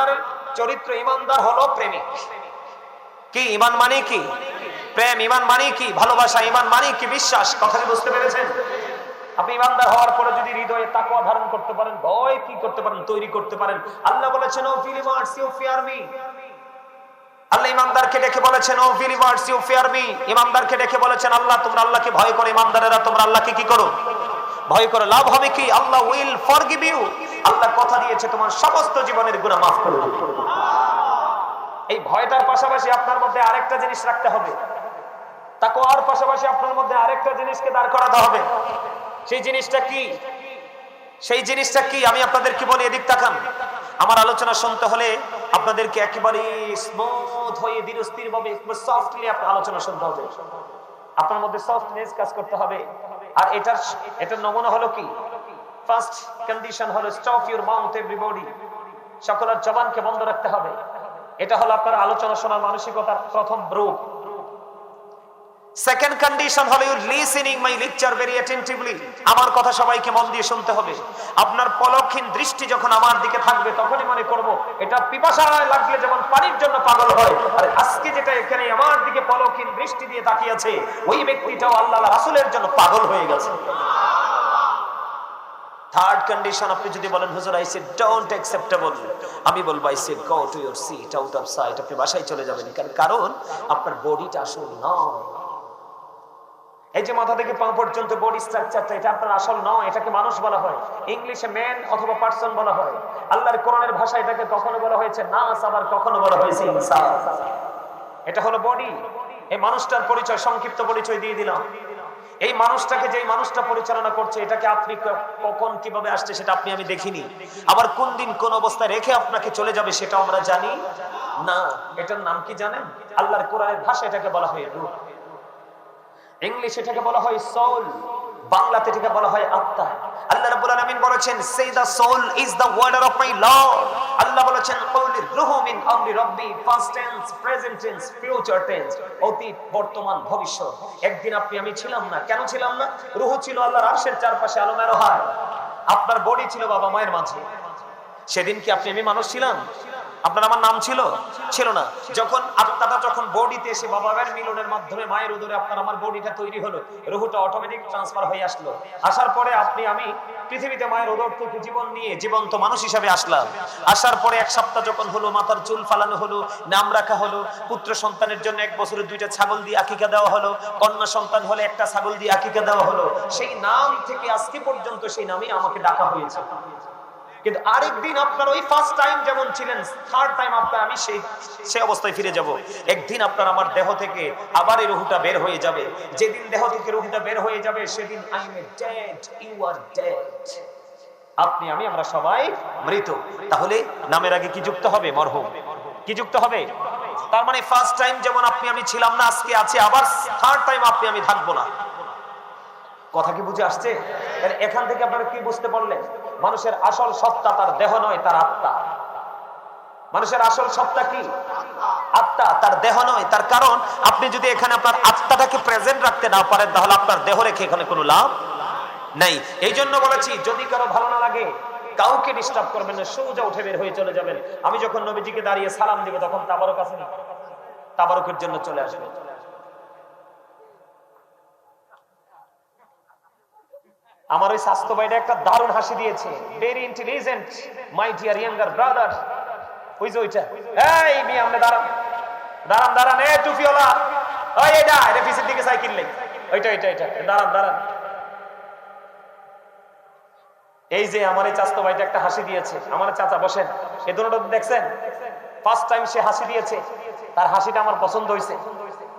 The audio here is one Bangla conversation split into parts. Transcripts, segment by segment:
ইমানদারের চরিত্র, ইমানদার হলো প্রেমিক। কি ইমান মানে কি? প্রেম। ইমান মানে কি? ভালোবাসা। ইমান মানে কি? বিশ্বাস। কথা কি বুঝতে পেরেছেন? আপনি ইমানদার হওয়ার পরে যদি হৃদয়ে তাকওয়া ধারণ করতে পারেন, ভয় কি করতে পারেন, তৈরি করতে পারেন। আল্লাহ বলেছেন, O believers you fear me. Allah ইমানদারকে ডেকে বলেছেন, O believers you fear me. ইমানদারকে ডেকে বলেছেন, আল্লাহ তোমরা আল্লাহকে ভয় করো। ইমানদারেরা তোমরা আল্লাহকে কি করো? ভয় করো। লাভ হবে কি? আল্লাহ উইল ফরগিভ ইউ। আল্লাহ কথা দিয়েছে তোমার সমস্ত জীবনের গুনাহ মাফ করে দেবে। এই ভয়টার পাশাপাশি আপনার মধ্যে আরেকটা জিনিস রাখতে হবে। তাকওয়ার পাশাপাশি আপনার মধ্যে আরেকটা জিনিসকে দাঁড় করাতে হবে। সেই জিনিসটা কি? সেই জিনিসটা কি আমি আপনাদেরকে বলি, এদিক তাকান। আমার আলোচনা শুনতে হলে আপনাদেরকে একেবারে স্মুথ হয়ে ধীরস্থির ভাবে সফটলি আপনার আলোচনা শুনতে হবে। আপনার মধ্যে সফটনেস কাজ করতে হবে। আর এটার নমুনা হলো কি? ফার্স্ট কন্ডিশন হলো স্টপ ইউর মাউথ এভরিবডি। সকলের জবানকে বন্ধ রাখতে হবে। এটা হলো আপনার আলোচনা শোনার মানসিকতার প্রথম রূপ। সেকেন্ড কন্ডিশন হলো you listening my lecture very attentively. আমার কথা সবাইকে মন দিয়ে শুনতে হবে। আপনার পলকহীন দৃষ্টি যখন আমার দিকে থাকবে তখনই মনে করব এটা পিপাসায় লাগলে যেমন পানির জন্য পাগল হয়, আর আজকে যেটা এখানে আমার দিকে পলকহীন দৃষ্টি দিয়ে তাকিয়ে আছে ওই ব্যক্তিটাও আল্লাহ রাসূলের জন্য পাগল হয়ে গেছে। থার্ড কন্ডিশন, আপনি যদি বলেন হুজুর আই সে ডোন্ট অ্যাকসেপ্টেবল, আমি বলবো I say go to your seat out of sight. আপনি বাসায় চলে যাবেন। কারণ আপনার বডিটা আসল নয়। এই যে মাথা থেকে পা পর্যন্ত বডি স্ট্রাকচারটা, এটা আপনার আসল নয়। এটাকে মানুষ বলা হয়, ইংলিশে ম্যান অথবা পারসন বলা হয়। আল্লাহর কোরআনের ভাষায় এটাকে কখনো বলা হয়েছে নাস, আবার কখনো বলা হয়েছে ইনসান। এটা হলো বডি। এই মানুষটার পরিচয়, সংক্ষিপ্ত পরিচয় দিয়ে দিলাম। এই মানুষটাকে, যেই মানুষটা পরিচালনা করছে, এটাকে আপনি কখন কিভাবে আসছে সেটা আপনি আমি দেখিনি। আবার কোন দিন কোন অবস্থায় রেখে আপনাকে চলে যাবে সেটা আমরা জানি না। এটার নাম কি জানেন? আল্লাহর কোরআনের ভাষা এটাকে বলা হয় রূহ। ইংলিশ এটাকে বলা হয় সোল, বাংলাতে এটাকে বলা হয় আত্মা। আল্লাহ রাব্বুল আলামিন বলেছেন, say the soul is the order of my Lord. Allah বলেছেন, কওলির রূহু মিন আমরি রাব্বি, past tense, present tense, future tense, অতীত, বর্তমান, ভবিষ্যৎ। একদিন আপনি আমি ছিলাম না। কেন ছিলাম না? রূহ ছিল আল্লাহর আরশের চারপাশে আলমের হার। আপনার বডি ছিল বাবা মায়ের মাঝে। সেদিন কি আপনি আমি মানুষ ছিলাম? আপনার আমার নাম ছিল? ছিল না। যখন আত্মাটা যখন বডিতে এসে বাবা মায়ের মিলনের মাধ্যমে মায়ের উদরে আপনার আমার বডিটা তৈরি হলো, রূহটা অটোমেটিক ট্রান্সফার হয়ে আসলো। আসার পরে আপনি আমি পৃথিবীতে মায়ের উদর থেকে জীবন নিয়ে জীবন্ত মানুষ হিসাবে আসলাম। আসার পরে এক সপ্তাহ যখন হলো, মাথার চুল ফালানো হলো, নাম রাখা হলো। পুত্র সন্তানের জন্য 1 বছরে 2টা ছাগল দিয়ে আকিকা দেওয়া হলো। কন্যা সন্তান হলে 1টা ছাগল দিয়ে আকিকা দেওয়া হলো। সেই নাম থেকে আজকে পর্যন্ত সেই নামই আমাকে ডাকা হয়েছে। কিন্তু আরেকদিন আপনার ওই ফার্স্ট টাইম যেমন ছিলেন, থার্ড টাইম আপনার আমি সেই অবস্থায় ফিরে যাব। একদিন আপনার আমার দেহ থেকে আবার এই রূহটা বের হয়ে যাবে। যেদিন দেহ থেকে রূহটা বের হয়ে যাবে সেদিন I am dead, you are dead. আপনি আমি আমরা সবাই মৃত। তাহলে নামের আগে কি যুক্ত হবে? মরহুম। কি যুক্ত হবে? তার মানে ফার্স্ট টাইম যেমন আপনি আমি ছিলাম না, আজকে আছে, আবার থার্ড টাইম আপনি আমি থাকবো না। কথা কি বুঝে আসছে? এখান থেকে আপনারা কি বুঝতে পারলেন? মানুষের আসল সত্তা তার দেহ নয়, তার আত্মা। মানুষের আসল সত্তা কি? আত্মা, তার দেহ নয়। তার কারণ আপনি যদি এখানে আপনার আত্মাটাকে প্রেজেন্ট রাখতে না পারেন তাহলে আপনার দেহ রেখে এখানে কোনো লাভ নাই। এই জন্য বলেছি, যদি কারো ভালো না লাগে কাউকে ডিস্টার্ব করবেন না, সোজা উঠে বের হয়ে চলে যাবেন। আমি যখন নবীজিকে দাঁড়িয়ে সালাম দিব তখন তাবারক আছে না, তাবারকের জন্য চলে আসবেন। আমার ওই স্বাস্থ্য ভাইটা একটা দারুণ হাসি দিয়েছে, very intelligent my dear younger brother. ওই যে ওইটা, এই মি আমনে দাঁড়ান দাঁড়ান দাঁড়ান, এ টুপিওয়ালা, ওই এটা এটা পিছের দিকে সাইকেল নেই, ওইটা ওইটা ওইটা, দাঁড়ান দাঁড়ান। এই যে আমার এই চাচতো ভাইটা একটা হাসি দিয়েছে। আমার চাচা বসেন, এই দুটোটা দেখছেন? ফার্স্ট টাইম সে হাসি দিয়েছে। তার হাসিটা আমার পছন্দ হয়েছে।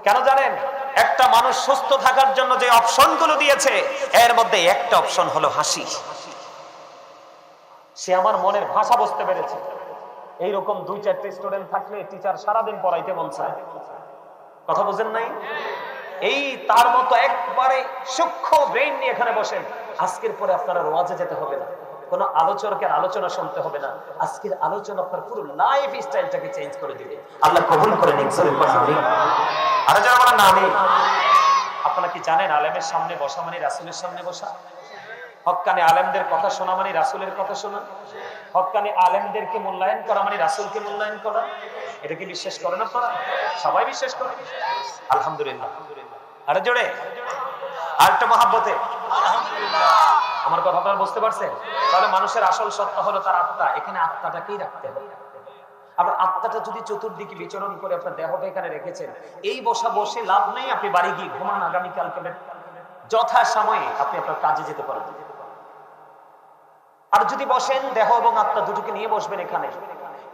কেন জানেন? একটা মানুষ সুস্থ থাকার জন্য যে অপশনগুলো দিয়েছে এর মধ্যে একটা অপশন হলো হাসি। সে আমার মনের ভাষা বুঝতে পেরেছে। এইরকম 2-4টে স্টুডেন্ট থাকলে টিচার সারাদিন পড়াইতে মন চায়। কথা বুঝেন নাই? এই তার মতো একবারে সূক্ষ্ম ব্রেইন নিয়ে এখানে বসেন। আজকের পরে আপনারা ওয়াজে যেতে হবে না, কোন আলোচকের আলোচনা শুনতে হবে না। আজকের আলোচনা আপনার পুরো লাইফ স্টাইলটাকে চেঞ্জ করে দিবে। আল্লাহ কবুল করে নিন। আর যারা বলেন না আমি। আপনারা কি জানেন আলেমের সামনে বসা মানে রাসূলের সামনে বসা? হক্কানি আলেমদের কথা শোনা মানে রাসূলের কথা শোনা। হক্কানি আলেমদেরকে মূল্যায়ন করা মানে রাসূলকে মূল্যায়ন করা। এটা কি বিশ্বাস করেন আপনারা? সবাই বিশ্বাস করে? আলহামদুলিল্লাহ। আরে জোরে আরেকটা মহাব্বতে আমার কথা আপনারা বুঝতে পারছেন? তাহলে মানুষের আসল সত্তা হলো তার আত্মা। এখানে আত্মাটাকেই রাখতে হবে। আপনার আত্মাটা যদি চতুর্দিকে বিচরণ করে আপনার দেহটা এখানে রেখেছেন, এই বসা বসে লাভ নেই। আপনি বাড়ি গিয়ে ঘুমান, আগামীকালকে যথা সময়ে আপনি আপনার কাজে যেতে পারবেন। আর যদি বসেন, দেহ এবং আত্মা দুটোকে নিয়ে বসবেন এখানে।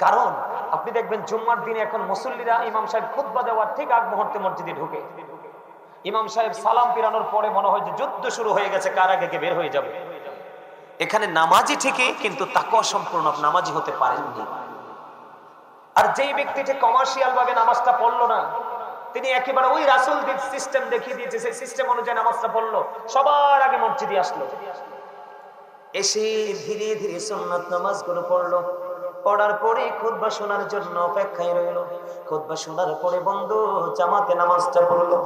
কারণ আপনি দেখবেন জুম্মার দিনে এখন মুসল্লিরা ইমাম সাহেব খুতবা দেওয়ার ঠিক আগ মুহূর্তে মসজিদে ঢুকে, ইমাম সাহেব সালাম ফিরানোর পরে মনে হয় যে যুদ্ধ শুরু হয়ে গেছে, কার আগে কে বের হয়ে যাবে। এখানে নামাজি ঠিকই, কিন্তু তাকওয়া সম্পূর্ণ নামাজি হতে পারেননি। আর যেই ব্যক্তিটি কমার্শিয়াল ভাবে নামাজটা পড়লো না, তিনি একেবারে ওই রাসূল সিস্টেম দেখিয়ে দিয়েছে, সেই সিস্টেম অনুযায়ী নামাজটা পড়লো, সবার আগে মসজিদে আসলো, এসে ধীরে ধীরে সুন্নাত নামাজগুলো পড়লো। পড়ার পরে খুতবা শোনার জন্য অপেক্ষায় রইল। খুতবা শোনার পরে বন্ধু জামাতে নামাজটা পড়লো।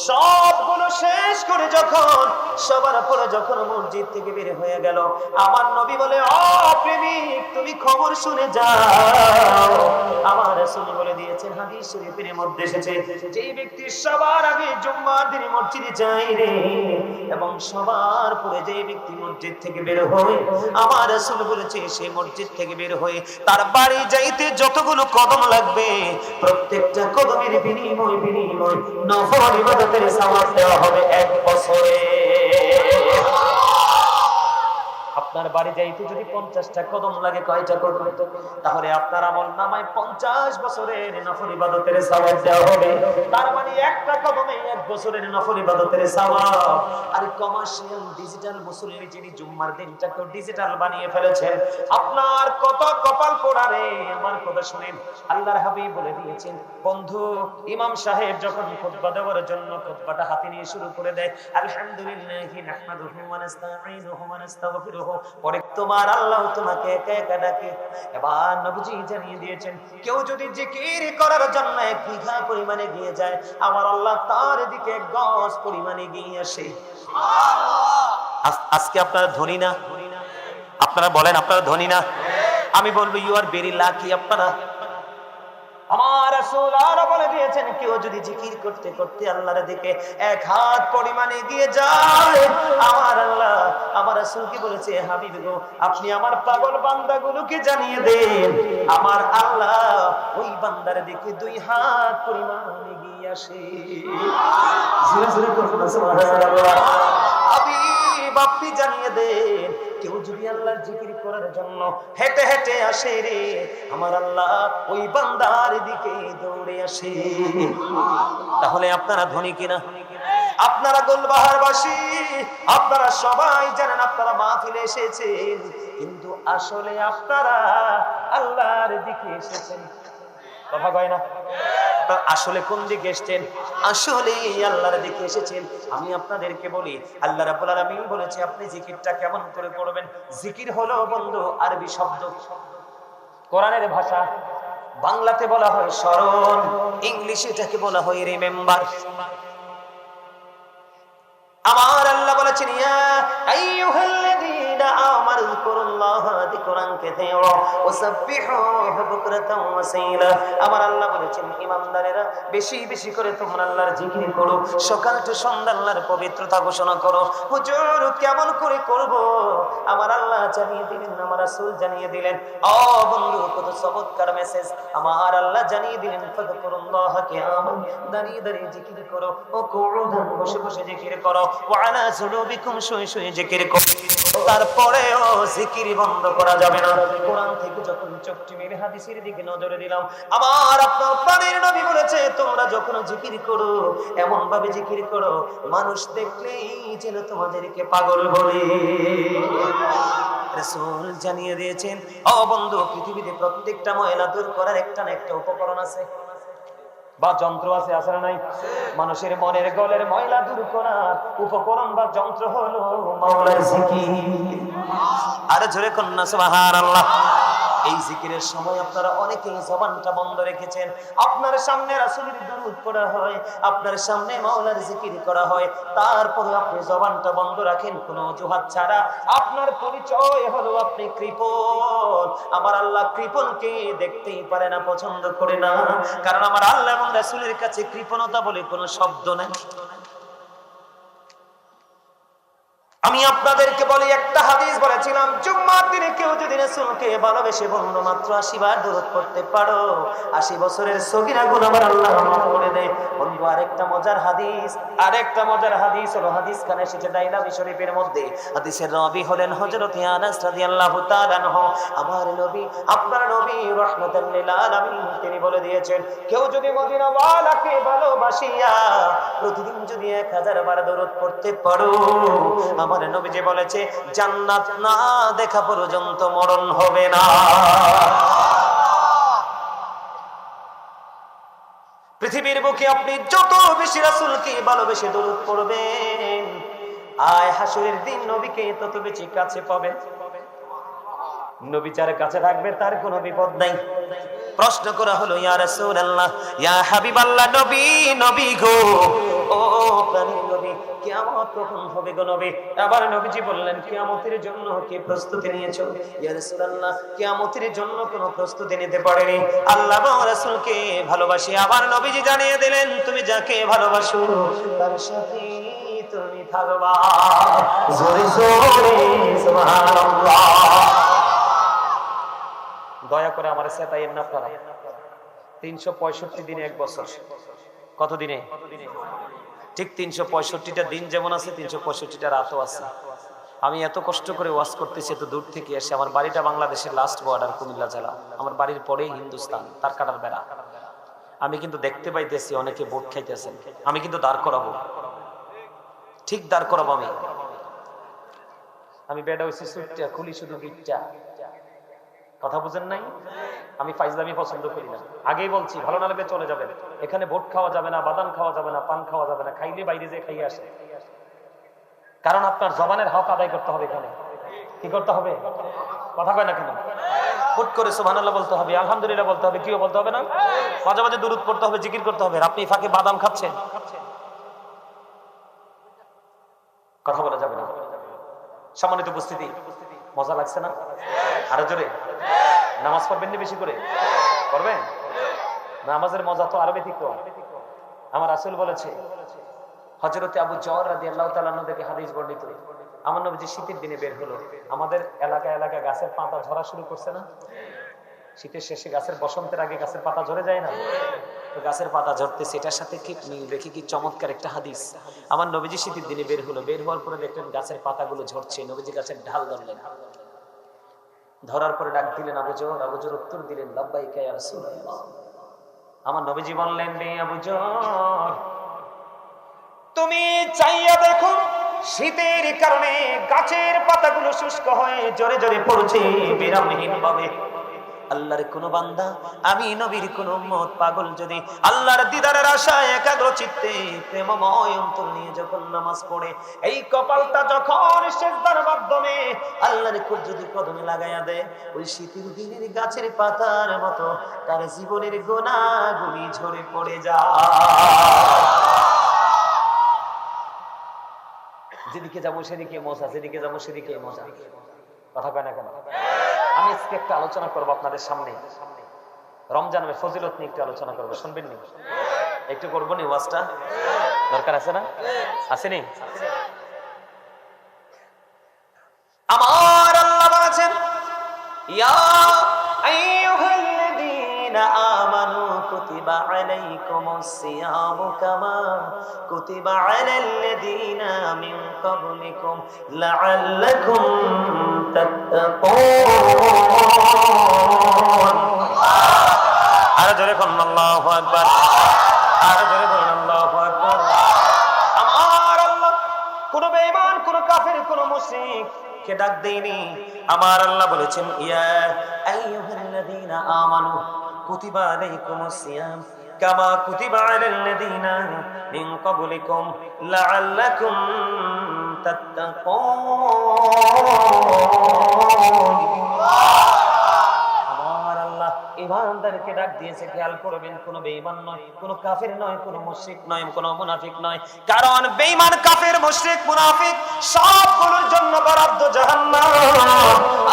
সবগুলো শেষ করে যখন সবার পরে যখন মসজিদ থেকে বের হয়ে গেল, আমার নবী বলে, ও প্রেমিক, তুমি খবর শুনে যাও। আমার রাসূল বলে দিয়েছেন, হাদিস শরীফের মধ্যে এসেছে, যেই ব্যক্তি সবার আগে জুম্মার দিনে মসজিদে যায় রে, এবং সবার পরে যেই ব্যক্তি মসজিদ থেকে বের হয়, আমার রাসূল বলেছে সে মসজিদ থেকে বের হয়ে তার বাড়ি যাইতে যতগুলো কদম লাগবে, প্রত্যেকটা কদমের বিনিময় নফল ইবাদতের সওয়াব দেওয়া হবে 1 বছরে। আপনার বাড়ি যাইতে যদি 50টা কদম লাগে, কয়টা কদম? তাহলে আপনার আমলনামায় 50 বছরের নফল ইবাদতের সওয়াব দেওয়া হবে। তার মানে একটা কদমে 1 বছরের নফল ইবাদতের সওয়াব। আর কমার্শিয়াল ডিজিটাল মুসল্লি যিনি জুম্মার দিনটাকে ডিজিটাল বানিয়ে ফেলেছেন, আপনার কত কপাল পোড়া রে। আমার কথা শুনেন, আল্লাহর হাবিব বলে দিয়েছেন, বন্ধু ইমাম সাহেব যখন খুতবা দেওয়ার জন্য খুতবাটা হাতে নিয়ে শুরু করে দেয়, আলহামদুলিল্লাহি নাহমাদুহু ওয়া নাস্তাঈনুহু ওয়া নাস্তাগফিরুহু, পরে তোমার আল্লাহ তোমাকে একা একা ডাকে। এবার নবীজি জানিয়ে দিয়েছেন, কেউ যদি জিকির করার জন্য 1 বিঘা পরিমাণে গিয়ে যায়, আমার আল্লাহ তার দিকে 1 গজ পরিমাণে গিয়ে আসে। আজকে আপনারা ধনী না? আপনারা বলেন আপনারা ধনী না? আমি বলবো ইউ আর ভেরি লাকি। আপনারা, আমার রাসূল আরো বলে দিয়েছেন, কেউ যদি জিকির করতে করতে আল্লাহর দিকে 1 হাত পরিমাণে এগিয়ে যায়, আমার আল্লাহ আমার রাসূল কি বলেছে, হাবিব গো আপনি আমার পাগল বান্দাগুলোকে জানিয়ে দেন, আমার আল্লাহ ওই বান্দার দিকে 2 হাত পরিমাণ এগিয়ে আসে। জোরে জোরে করুন সুবহানাল্লাহ। হাবিব আপনি জানিয়ে দেন, কেউ যদি আল্লাহর জিকির করার জন্য হেঁটে হেঁটে আসে রে, আমার আল্লাহ ওই বান্দার দিকে দৌড়ে আসে। তাহলে আপনারা ধনী কিনা? আপনারা গোলবাহারবাসী, আপনারা সবাই জানেন আপনারা মাহফিলে এসেছেন, কিন্তু আসলে আপনারা আল্লাহর দিকে এসেছেন। কথা কয় না? আসলে কোন দিকে এসেছেন? আসলে আল্লাহর দিকে এসেছেন। আমি আপনাদেরকে বলি, আল্লাহ রাব্বুল আলামিন বলেছে আপনি জিকিরটা কেমন করে করবেন। জিকির হলো বন্ধু আরবি শব্দ, কোরআনের ভাষা। বাংলাতে বলা হয় স্মরণ, ইংলিশে এটাকে বলা হয় রিমেম্বার। আমার আল্লাহ বলেছেন, ইয়া আইয়ুহাল্লাযীনা আমানু যিকুরুল্লাহা যিকরান কাসীরা ওয়াসাব্বিহুহু বুকরাতান ওয়া আসীলা। আমার আল্লাহ বলেছেন, ঈমানদারেরা বেশি বেশি করে তোমরা আল্লাহর জিকির করো, সকাল থেকে সন্ধ্যা আল্লাহর পবিত্রতা ঘোষণা করো। হুজুর কেমন করে করব? আমার আল্লাহ জানিয়ে দিলেন, আমার রাসূল জানিয়ে দিলেন। ও বন্ধু, কত চমৎকার মেসেজ! আমার আল্লাহ জানিয়ে দিলেন, ফাযকুরুল্লাহা কিয়ামান, দাঁড়িয়ে দাঁড়িয়ে জিকির করো, ও কুউদান, বসে বসে জিকির করো, ওয়ালা যুনুবিকুম, শুয়ে শুয়ে জিকির করো। তারপরেও জিকির বন্ধ করা যাবে না। কোরআন থেকে যখন চোখটি মেলে হাদিসের দিকে নজরে দিলাম, আমার আপনার প্রাণের নবী বলেছে, তোমরা যখন জিকির করো এমন ভাবে জিকির করো মানুষ দেখলেই যেন তোমাদেরকে পাগল বলে। রাসূল জানিয়ে দিয়েছেন, ও বন্ধু, পৃথিবীতে প্রত্যেকটা ময়লা দূর করার একটা না একটা উপকরণ আছে বা যন্ত্র আছে, আছে না নাই? মানুষের মনের গলের ময়লা দূর করার উপকরণ বা যন্ত্র হলো মাওলার জিকির। আরে জোরে কন্যা সুবহানাল্লাহ। এই জিকিরের সময় আপনারা অনেকেই জবানটা বন্ধ রেখেছেন। আপনার সামনে রাসূলের দুরূদ পড়া হয়, আপনার সামনে মাওলার জিকির করা হয়, তারপরে আপনি জবানটা বন্ধ রাখেন কোন অজুহাত ছাড়া। আপনার পরিচয় হলো আপনি কৃপণ। আমার আল্লাহ কৃপণকে দেখতেই পারে না, পছন্দ করে না, কারণ আমার আল্লাহ এবং রাসূলের কাছে কৃপণতা বলে কোনো শব্দ নাই। আমি আপনাদেরকে বলি, একটা হাদিস বলেছিলাম, জুম্মার দিনে কেউ যদি রাসূলকে ভালোবেসে বন্ধু মাত্র 80 বার দরুদ পড়তে পারো, 80 বছরের সগীরা গুনাহ আমার আল্লাহ মাফ করে দেয়। বন্ধু আরেকটা মজার হাদিস হলো, হাদিস খানে এসেছে দাইলামি শরীফের মধ্যে। হাদিসের রাবী হলেন হযরত আনাস রাদিয়াল্লাহু তাআলা আনহু। আমার নবী, আপনার নবী রাহমাতাল লিল আলামিন, তিনি বলে দিয়েছেন, কেউ যদি মদিনা ওয়ালাকে ভালোবাসিয়া প্রতিদিন যদি 1000 বার দরুদ পড়তে পারো, আমার নবীজি বলেছে জান্নাত না দেখা পর্যন্ত মরণ হবে না। পৃথিবীর বুকে আপনি যত বেশি রাসূলকে ভালোবেসে দরুদ পড়বেন, আয় হাসরের দিন নবীকে তত বেশি কাছে পাবেন। নবী যার কাছে থাকবে তার কোনো বিপদ নাই। প্রশ্ন করা হলো, ইয়া রাসূলুল্লাহ, ইয়া হাবিবাল্লাহ, নবী গো, ও প্রাণের নবী, কিয়ামত কখন হবে গো নবী? আবার নবীজি বললেন, কিয়ামতের জন্য কি প্রস্তুতি নিয়েছো? ইয়া রাসূলুল্লাহ, কিয়ামতের জন্য কোনো প্রস্তুতি নিতে পারেনি, আল্লাহ এবং রাসূলকে ভালোবাসি। আবার নবীজি জানিয়ে দিলেন, তুমি যাকে ভালোবাসো তার সাথে তুমি থাকবা। জোরে জোরে সুবহানাল্লাহ। দয়া করে আমার চেতাইয়েন না আপনারা। 365 দিনে এক বছর। কত দিনে? ঠিক 365টা দিন যেমন আছে, 365টা রাতও আছে। আমি এত কষ্ট করে ওয়াজ করতেছি এত দূর থেকে এসে। আমার বাড়িটা বাংলাদেশের লাস্ট বর্ডার, কুমিল্লা জেলা। আমার বাড়ির পরেই হিন্দুস্তান, তার কাটার বেড়া। আমি কিন্তু দেখতে পাইতেছি অনেকে ভোট খাইতেছেন। আমি কিন্তু দাঁড় করাবো, ঠিক দাঁড় করাবো। আমি বেড়া হয়েছি সুটটা, খুলি শুধু গিটটা। কথা বুঝেন নাই? আমি ফাইজলামি পছন্দ করি না, আগেই বলছি। ভালো না লাগলে চলে যাবেন। এখানে ভোট খাওয়া যাবে না, বাদাম খাওয়া যাবে না, পান খাওয়া যাবে না। খাইলে বাইরে যে খাইয়ে আসে, কারণ আপনার জবানের হক আদায় করতে হবে। এখানে কি করতে হবে? কথা কয় না কেন? হুট করে সুবহানাল্লাহ বলতে হবে, আলহামদুলিল্লাহ বলতে হবে, কিও বলতে হবে না, মাঝে মাঝে দুরূদ পড়তে হবে, জিকির করতে হবে। আপনি ফাঁকে বাদাম খাচ্ছেন, কথা বলা যাবে না। সম্মানিত উপস্থিতি, মজা লাগছে না? আরো জোরে। নামাজ পড়বেন না বেশি করে? পড়বেন? নামাজের মজা তো আরো ব্যতিক্রম। আমার রাসূল বলেছে, হযরতে আবু যর রাদিয়াল্লাহু তাআলা আনহু থেকে হাদিস বর্ণিত, আমার নবীজি শীতের দিনে বের হলো। আমাদের এলাকা গাছের পাতা ঝরা শুরু করছে না? শীতের শেষে গাছের, বসন্তের আগে গাছের পাতা ঝরে যায় না? তো গাছের পাতা ঝরতেছে, এটার সাথে কি মিল রেখে কি চমৎকার একটা হাদিস। আমার নবীজি শীতের দিনে বের হলো, বের হওয়ার পরে দেখলেন গাছের পাতাগুলো ঝরছে। নবীজি গাছের ঢাল ধরলেন, ধরার পরে ডাক দিলেন, আবু যর। আবু যর উত্তর দিলেন, লাব্বাইকা ইয়া রাসূলুল্লাহ। আমার নবীজি বললেন, রে আবু যর, তুমি চাইয়া দেখো, শীতের কারণে গাছের পাতাগুলো শুষ্ক হয়ে জোরে জোরে পড়ছে বিরামহীন ভাবে। আল্লাহর কোন বান্দা, আমি নবীর কোন উম্মত পাগল যদি আল্লাহর দিদারের আশায় একাগ্র চিত্তে প্রেমময় অন্তর নিয়ে যখন নামাজ পড়ে, এই কপালটা যখন সিজদার মাধ্যমে আল্লাহর যদি কদমে লাগাইয়া দেয়, ওই শীতের দিনের গাছের পাতার মতো তার জীবনের গুনাহগুলি ঝরে পড়ে যায়। যেদিকে যাবো সেদিকে মজা, যেদিকে যাবো সেদিকে মজা। কথা কয় না কেন? আমি আজকে একটা আলোচনা করবো আপনাদের সামনে, রমজানের ফজিলত নিয়ে একটু আলোচনা করবো। শুনবেন নি? একটু করবো নি? ওয়াজটা দরকার আছে না? আসেনি? আমার আল্লাহ বলেছেন, ইয়া আইয়ুহাল্লাযীনা আমানু কুতিবা আলাইকুমুস সিয়ামু কামা কুতিবা আলাল্লাযীনা মিন ক্বাবলিকুম লাআল্লাকুম তাত্তাকুন। আরো জোরে বলুন আল্লাহু আকবার, আরো জোরে বলুন আল্লাহু আকবার। আমার আল্লাহ কোন বেঈমান, কোন কাফের, কোন মুশরিক কে ডাক দেয়নি। আমার আল্লাহ বলেছেন, ইয়া আইয়ুহাল্লাযীনা আমানু কুতিবা আলাইকুমুস সিয়াম কামা কুতিবা আলাল্লাযীনা মিন ক্বাবলিকুম লাআল্লাকুম তাত্তাকুন। আমার ইমানদারকে ডাক দিয়েছে, খেয়াল করবেন, কোন বেঈমান নয়, কোন কাফের নয়, কোন মুশরিক নয়, কোন মুনাফিক নয়। কারণ বেঈমান, কাফের, মুশরিক, মুনাফিক সবগুলোর জন্য বরাদ্দ জাহান্নাম।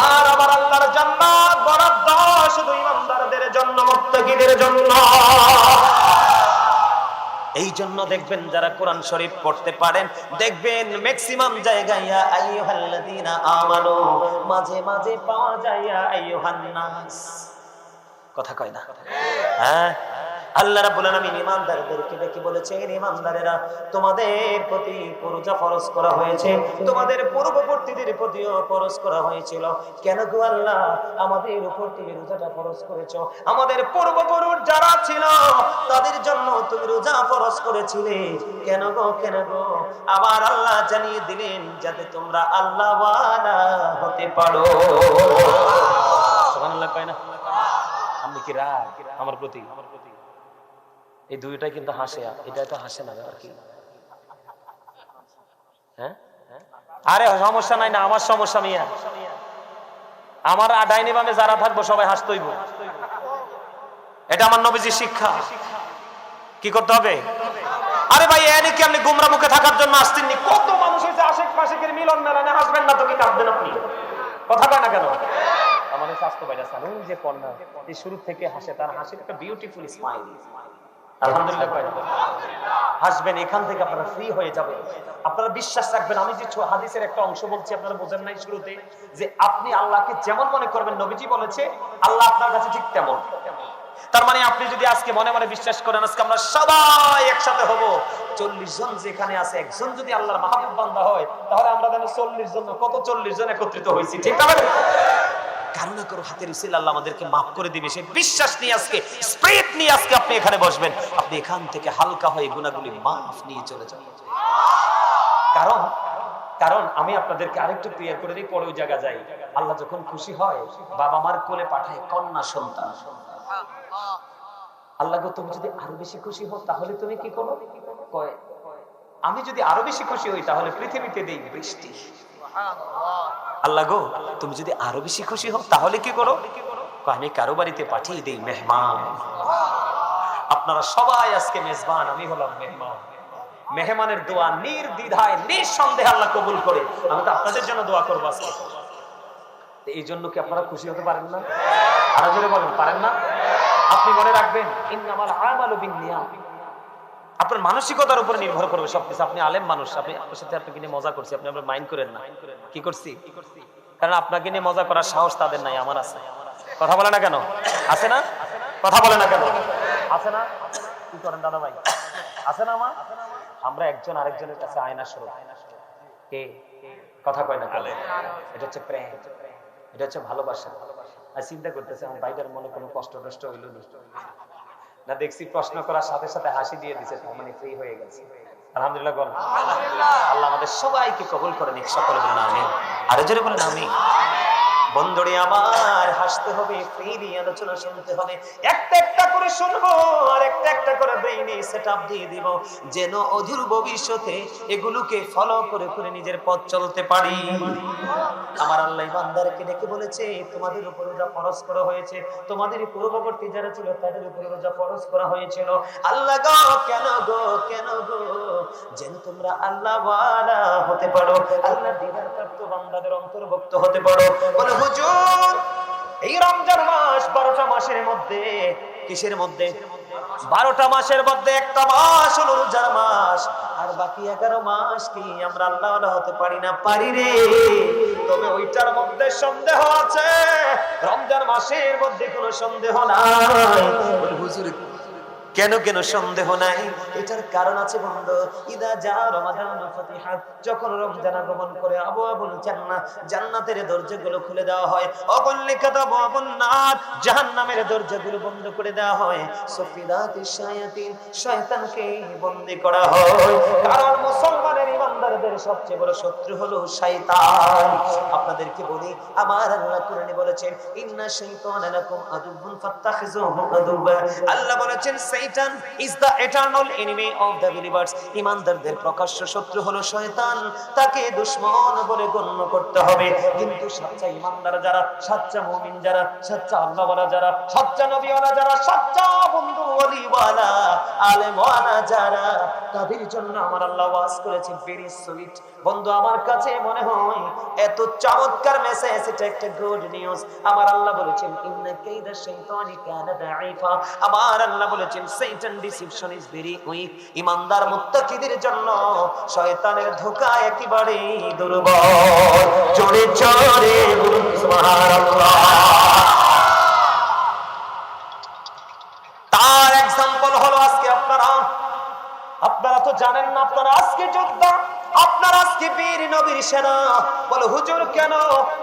আর আমার আল্লাহর জান্নাত বরাদ্দ শুধু ইমানদারদের জন্য, মুত্তাকিদের জন্য। এই জন্য দেখবেন যারা কোরআন শরীফ পড়তে পারেন, দেখবেন ম্যাক্সিমাম জায়গায় ইয়া আইয়ুহাল্লাযীনা আমানু মাঝে মাঝে পাওয়া যায় ইয়া আইয়ুহান নাস। কথা কয় না? হ্যাঁ, আল্লাহ রাব্বুল আলামিন ঈমানদারদেরকে ডেকে বলেছেন, ঈমানদারেরা, তোমাদের প্রতি রোজা ফরজ করা হয়েছে, তোমাদের পূর্ববর্তীদের প্রতিও ফরজ করা হয়েছিল। কেন গো আল্লাহ আমাদের উপর তুমি রোজাটা ফরজ করেছো? আমাদের পূর্বপুরুষ যারা ছিল তাদের জন্য তুমি রোজা ফরজ করেছিলে। কেন গো, কেন গো? আবার আল্লাহ জানিয়ে দিলেন যাতে তোমরা আল্লাহওয়ালা হতে পারো। সুবহানাল্লাহ কয় না? আমি কি রাগ আমার প্রতি? এই দুইটাই কিন্তু হাসে, এটা তো হাসে না আর কি। হ্যাঁ, আরে সমস্যা নাই না, আমার সমস্যা মিয়া। আমার ডাইনি বামে যারা থাকবো সবাই হাসতেইব, এটা আমার নবীজির শিক্ষা। কি করতে হবে? আরে ভাই, এনে কি আপনি গোমরা মুখে থাকার জন্য আসছেননি? কত মানুষ হয়েছে আশিক মাসিকের মিলন মেলা, না হাসবেন না তো কি কাঁদবেন আপনি? কথা কয় না কেন? আমাদের স্বাস্থ্য বাইরে সালুন যে কন্যা এই শুরু থেকে হাসে, তার হাসির একটা বিউটিফুল স্মাইল। আলহামদুলিল্লাহ, হাসবেন, এখান থেকে আপনারা ফ্রি হয়ে যাবেন। আপনারা বিশ্বাস রাখবেন, আমি যে হাদিসের একটা অংশ বলছি আপনারা বোঝেন নাই শুরুতে, যে আপনি আল্লাহকে যেমন মনে করবেন, নবীজি বলেছে আল্লাহ আপনার কাছে ঠিক তেমন। তার মানে আপনি যদি আজকে মনে মনে বিশ্বাস করেন আজকে আমরা সবাই একসাথে হব, 40 জন যেখানে আছে একজন যদি আল্লাহর মাহবুব বান্দা হয়, তাহলে আমরা জানি 40 জন, কত 40 জন একত্রিত হয়েছি, ঠিক না? কারণা করো হাতের উসিলা আল্লাহ আমাদেরকে মাফ করে দিবে, সেই বিশ্বাস নিয়ে আজকে, স্পিরিট নিয়ে আজকে আপনি এখানে বসবেন। আপনি এখান থেকে হালকা হয়ে গুনাহগুলি মাফ নিয়ে চলে যাবেন। কারণ আমি আপনাদেরকে আরেকটু ক্লিয়ার করে দিই, পরে ওই জায়গা যাই। আল্লাহ যখন খুশি হয় বাবা মার কোলে পাঠায় কন্যা সন্তান। আল্লাহ গো, তুমি যদি আরো বেশি খুশি হও তাহলে তুমি কি করো? কয়, আমি যদি আরো বেশি খুশি হই তাহলে পৃথিবীতে দেই বৃষ্টি। আল্লাহ গো, তুমি যদি আরো বেশি খুশি হও তাহলে কি করো? আমি কারো বাড়িতে পাঠিয়ে দেই মেহমান। আপনারা সবাই আজকে মেজবান, আমি হলাম মেহমান। মেহমানের দোয়া নির্দ্বিধায় নিঃসন্দেহে আল্লাহ কবুল করে। আমি তো আপনাদের জন্য দোয়া করবো আজকে। এই জন্য কি আপনারা খুশি হতে পারেন না? আরো জোরে বলেন, পারেন না? আপনি মনে রাখবেন, ইন্নামাল আমালু বিন্নিয়াত। আপনার মানসিকতার উপর নির্ভর করবে সবকিছু। আপনি আলেম মানুষ, আপনি আপনার সাথে আপনাকে নিয়ে মজা করছি, আপনি আপনার মাইন্ড করেন না। কি করছি? কারণ আপনাকে নিয়ে মজা করার সাহস তাদের নাই, আমার আছে। কথা বলে না কেন? আছে না? কথা বলে না কেন? আছে না? কি করেন দাদা ভাই? আছে না? আমরা একজন আরেকজনের কাছে আয়না স্বরূপ। কে কথা কয় না? এটা হচ্ছে প্রেম, এটা হচ্ছে ভালোবাসা। আর চিন্তা করতেছে আমার ভাইটার মনে কোনো কষ্ট টষ্ট হইল না, দেখছি প্রশ্ন করার সাথে সাথে হাসি দিয়ে দিছে, তার মানে ফ্রি হয়ে গেছে। আলহামদুলিল্লাহ বল। আল্লাহ আমাদের সবাইকে কবুল করে নিক, সকলে বলেন আমিন। আরো জোরে বলেন আমিন। বন্ধুরে আমার, হাসতে হবে, ফ্রি আলোচনা শুনতে হবে, একটা একটা করে শুনবো আর একটা একটা করে ব্রেইনে সেটআপ দিয়ে দিব, যেন অদূর ভবিষ্যতে এগুলোকে ফলো করে করে নিজের পথ চলতে পারি। আমার আল্লাহ বান্দারকে ডেকে বলেছে, তোমাদের উপর রোজা ফরজ করা হয়েছে, তোমাদের পূর্ববর্তী যারা ছিল তাদের উপর রোজা ফরজ করা হয়েছিল। আল্লাহ গো, কেন গো, কেন গো? যেন তোমরা আল্লাহওয়ালা হতে পারো, আল্লাহ দিদার প্রাপ্ত বান্দাদের অন্তর্ভুক্ত হতে পারো। বলে হুজুর, এই রমজান মাস 12টা মাসের মধ্যে, কিসের মধ্যে? 12টা মাসের মধ্যে একটা মাস হলো রোজার মাস, আর বাকি 11 মাস কি আমরা আল্লাহওয়ালা হতে পারি না? পারি রে। তবে ওইটার মধ্যে সন্দেহ আছে, রমজান মাসের মধ্যে কোনো সন্দেহ নাই। বলে হুজুর, কেন কেন সন্দেহ নাই? এটার কারণ আছে বন্ধু। ইদা যা রমাদান ফাতিহাত, যখন রমজান আগমন করে আবওয়াবুল জান্নাহ, জান্নাতের দরজাগুলো খুলে দেওয়া হয়। অগল্লিকাত আবওয়াবুন নার, জাহান্নামের দরজাগুলো বন্ধ করে দেওয়া হয়। সুফিদাতিশ শায়াতিন, শয়তানকে বন্দী করা হয়। কারণ মুসলমানের ইমানদারদের সবচেয়ে বড় শত্রু হলো শয়তান। আপনাদেরকে বলি, আমার আল্লাহ কোরআনে বলেছেন, ইন্না শাইতানা লাকুম আদুউন ফাত্তাখিযুহু আদুওয়া। আল্লাহ বলেছেন Satan is the eternal enemy of the believers. ইমানদারদের প্রকাশ্য শত্রু হলো শয়তান, তাকে দুশমন বলে গণ্য করতে হবে। কিন্তু সচ্চা ইমানদার যারা, সচ্চা মুমিন যারা, সচ্চা আল্লাহওয়ালা যারা, সচ্চা নবীওয়ালা যারা, সচ্চা বন্ধু ওলিওয়ালা আলেমওয়ালা যারা, তাদের জন্য আমার আল্লাহ ওয়াজ করেছে ভেরি সুইট। বন্ধু আমার কাছে মনে হয় এত চমৎকার মেসেজ, এটা একটা গুড নিউজ। আমার আল্লাহ বলেছেন ইন্না কাইদা শাইতানি কানা দাঈফা। আমার আল্লাহ বলেছেন শয়তান ডিসিপশন ইজ ভেরি উইক। ইমানদার মুত্তাকিদের জন্য শয়তানের ধোঁকা একেবারে দুর্বল। জোরে জোরে বলুন সুবহানাল্লাহ। তার এক্সাম্পল হলো আজকে আপনারা তো জানেন না, আপনারা আজকে যোদ্ধা, আপনারা আজকে বীর নবীর সেনা। বলে হুজুর কেন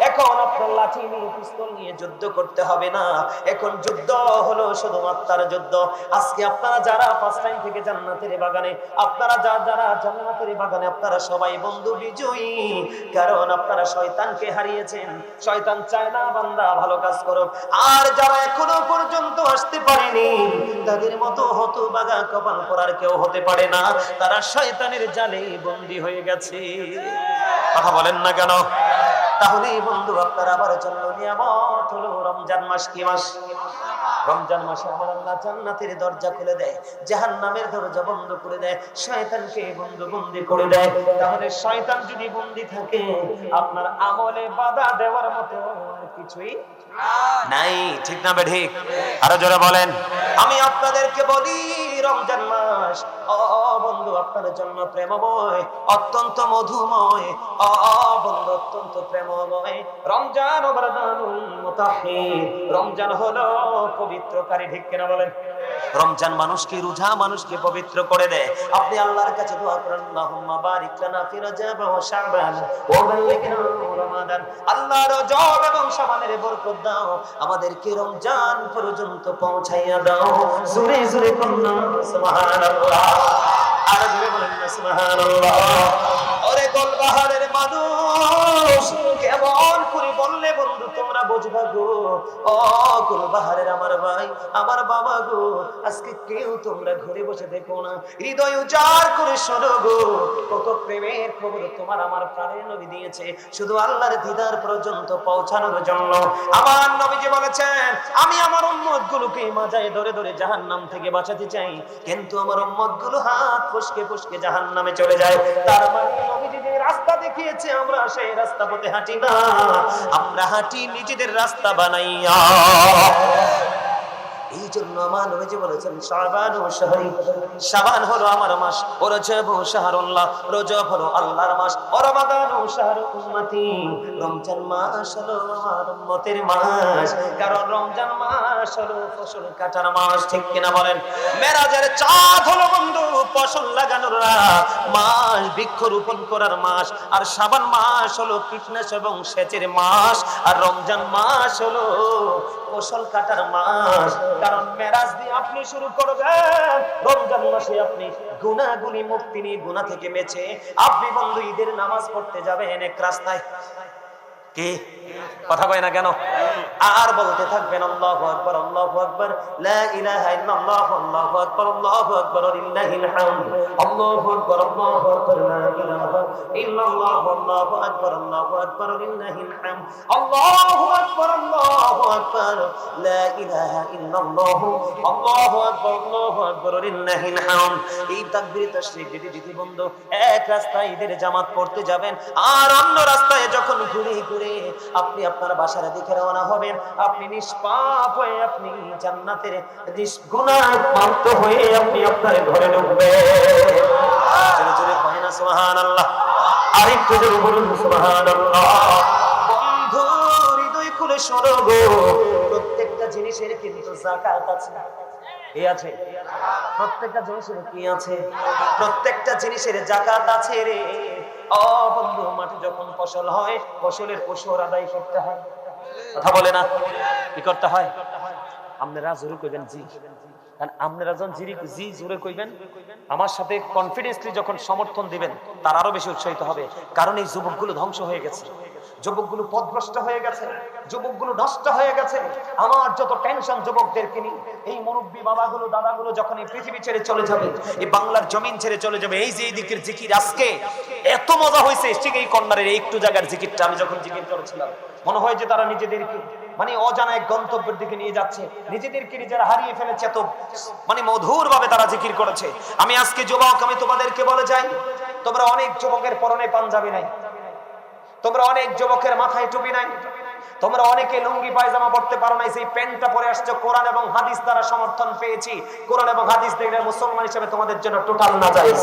এখন আপনার লাঠি নিয়ে পিস্তল নিয়ে যুদ্ধ করতে হবে না? এখন যুদ্ধ হলো শুধু আত্মার যুদ্ধ। আজকে আপনারা যারা ফার্স্ট টাইম থেকে জান্নাতের বাগানে, আপনারা যারা জান্নাতের বাগানে, আপনারা সবাই বন্ধু বিজয়ী। কারণ আপনারা শয়তানকে হারিয়েছেন। শয়তান চায় না বান্দা ভালো কাজ করো। আর যারা এখনো পর্যন্ত আসতে পারেনি, তাদের মতো হতভাগা কপাল পরার কেউ হতে পারে না। তারা শয়তানের জালে বন্দী হয়ে গেছে। কথা বলেন না কেন? তাহলে বন্ধু আপনার আবার জন্য নিয়ামত হলো রমজান মাস। কি মাস? রমজান মাসে আমার আল্লাহ জান্নাতের দরজা খুলে দেয়, জাহান্নামের দরজা বন্ধ করে দেয়, শয়তানকে বন্দি করে দেয়। তাহলে শয়তান যদি বন্দি থাকে, আপনার আমলে বাধা দেওয়ার মতো কিছুই নাই। ঠিক না ঠিক? আরো জোরে বলেন। আমি আপনাদেরকে বলি রমজান মাস বন্ধু আপনার জন্য প্রেমময়, অত্যন্ত মধুময়। বন্ধু অত্যন্ত প্রেমময়। রমজান ওবারদানুল মুতাহহির, রমজান হলো পবিত্রকারী। ঠিক কিনা বলেন? রমজান মানুষকে রোজা, মানুষকে পবিত্র করে দেয়। আপনি আল্লাহর কাছে দোয়া করেন আল্লাহুম্মা বারিক লানা ফি রজব ওয়া শাবান ওয়া বাল্লিগনা রমাদান। আল্লাহ রজব এবং শাবানের বরকত দাও, আমাদেরকে রমজান পর্যন্ত পৌঁছাইয়া দাও। জোরে জোরে বলুন সুবহানাল্লাহ। আর জোরে বলুন সুবহানাল্লাহ। ওরে গোলবাহারের মানুষ কেমন করে বললে বন্ধু তোমরা বুঝবা গো? ও গোলবাহারের আমার ভাই, আমার বাবা গো, আজকে কেউ তোমরা ঘরে বসে দেখো না, হৃদয় উজাড় করে শোনো গো। কত প্রেমের খবর তোমার আমার প্রাণের নবী দিয়েছে, শুধু আল্লাহর দিদার পর্যন্ত পৌঁছানোর জন্য। আমার নবীজি বলেছেন আমি আমার উম্মত গুলোকে মাজায় ধরে ধরে জাহান্নাম থেকে বাঁচাতে চাই, কিন্তু আমার উম্মত গুলো হাত ফসকে ফসকে জাহান্নামে চলে যায়। তার মানে নবীজি যে রাস্তা দেখিয়েছে আমরা সেই রাস্তা পথে হাঁটি না, আমরা হাঁটি নিজেদের রাস্তা বানাইয়া। এই জন্য আমার নবীজি বলেছেন শাবান ও শাহরি, শাবান হলো আমার মাস, ও রজব ও শাহরুল্লাহ, রজব হলো আল্লাহর মাস, ও রমাদান ও শাহরু উম্মতি, রমজান মাস হলো আমার উম্মতের মাস। কারণ রমজান মাস হলো ফসল কাটার মাস। ঠিক কিনা বলেন? মেরাজের চাঁদ হলো বন্ধু ফসল লাগানোর মাস, বৃক্ষরোপণ করার মাস। আর শাবান মাস হলো কীটনাশক এবং সেচের মাস। আর রমজান মাস হলো ফসল কাটার মাস। কারণ মেরাজ দিয়ে আপনি শুরু করবেন, রমজান মাসে আপনি গুনাহগুলি মুক্তি নিয়ে, গুনাহ থেকে বেঁচে আপনি বন্ধু ঈদের নামাজ পড়তে যাবেন এক রাস্তায়। কি কথা কয় না কেন? আর বলতে থাকবেন আল্লাহু আকবার, আল্লাহু আকবার, লা ইলাহা ইল্লাল্লাহ, আল্লাহু আকবার, আল্লাহু আকবার, লিল্লাহিল হামদ, আল্লাহু আকবার, আল্লাহু আকবার, লা ইলাহা ইল্লাল্লাহ, আল্লাহু আকবার, আল্লাহু আকবার, লিল্লাহিল হামদ, আল্লাহু আকবার, আল্লাহু আকবার, লা ইলাহা ইল্লাল্লাহ, আল্লাহু আকবার, আল্লাহু আকবার, লিল্লাহিল হামদ। এই তাকবীর তাশরীফ দিতে বন্ধু এক রাস্তায় ঈদের জামাত পড়তে যাবেন, আর অন্য রাস্তায় যখন ঘুরে ঘুরে আপনি আপনার বাসার দিকে রওনা হবেন, আপনি নিষ্পাপ হয়ে আপনি জান্নাতের গুনাহমুক্ত হয়ে আপনি আপনার ঘরে ঢুকবেন। জোরে জোরে কহেন না সুবহানাল্লাহ। আরেকটু জোরে বলুন সুবহানাল্লাহ। বন্ধু হৃদয় খুলে শোনো গো, প্রত্যেকটা জিনিসের কিন্তু যাকাত আছে। কি আছে? প্রত্যেকটা জিনিসের কি আছে? প্রত্যেকটা জিনিসের যাকাত আছে রে। ও বন্ধু মাঠে যখন ফসল হয়, ফসলের ওসর আদায় করতে হয়। কথা বলে না? কি করতে হয়? আপনারা জোরে কইবেন জি। কারণ আপনারা যখন জি জোরে কইবেন, আমার সাথে কনফিডেন্সলি যখন সমর্থন দিবেন, তার আরো বেশি উৎসাহিত হবে। কারণ এই যুবকগুলো ধ্বংস হয়ে গেছে। যুবকগুলো পথভ্রষ্ট হয়ে গেছে, যুবকগুলো নষ্ট হয়ে গেছে। আমার যত টেনশন যুবকদেরকে নিয়ে। এই মুরব্বী বাবাগুলো দাদাগুলো যখন এই পৃথিবী ছেড়ে চলে যাবে, এই বাংলার জমিন ছেড়ে চলে যাবে, এই যে এই দিকের জিকির আজকে এত মজা হয়েছে, ঠিক এই কর্নারের এই একটু জায়গার জিকিরটা আমি যখন জিকির করেছিলাম, মনে হয় যে তারা নিজেদেরকে মানে অজানা এক গন্তব্যের দিকে নিয়ে যাচ্ছে, নিজেদেরকে নিজেরা হারিয়ে ফেলেছে, এত মানে মধুর ভাবে তারা জিকির করেছে। আমি আজকে যুবক, আমি তোমাদেরকে বলে যাই, তোমরা অনেক যুবকের পরনে পাঞ্জাবি নাই, তোমরা অনেক যুবকের মাথায় টুপি নাই, তোমরা অনেকে লুঙ্গি পায়জামা পড়তে পারো না, সেই প্যান্টটা পরে আসছো, কোরআন এবং হাদিস দ্বারা সমর্থন পেয়েছি, কোরআন এবং হাদিস দেখলে মুসলমান হিসেবে তোমাদের জন্য টোটাল নাজায়েজ।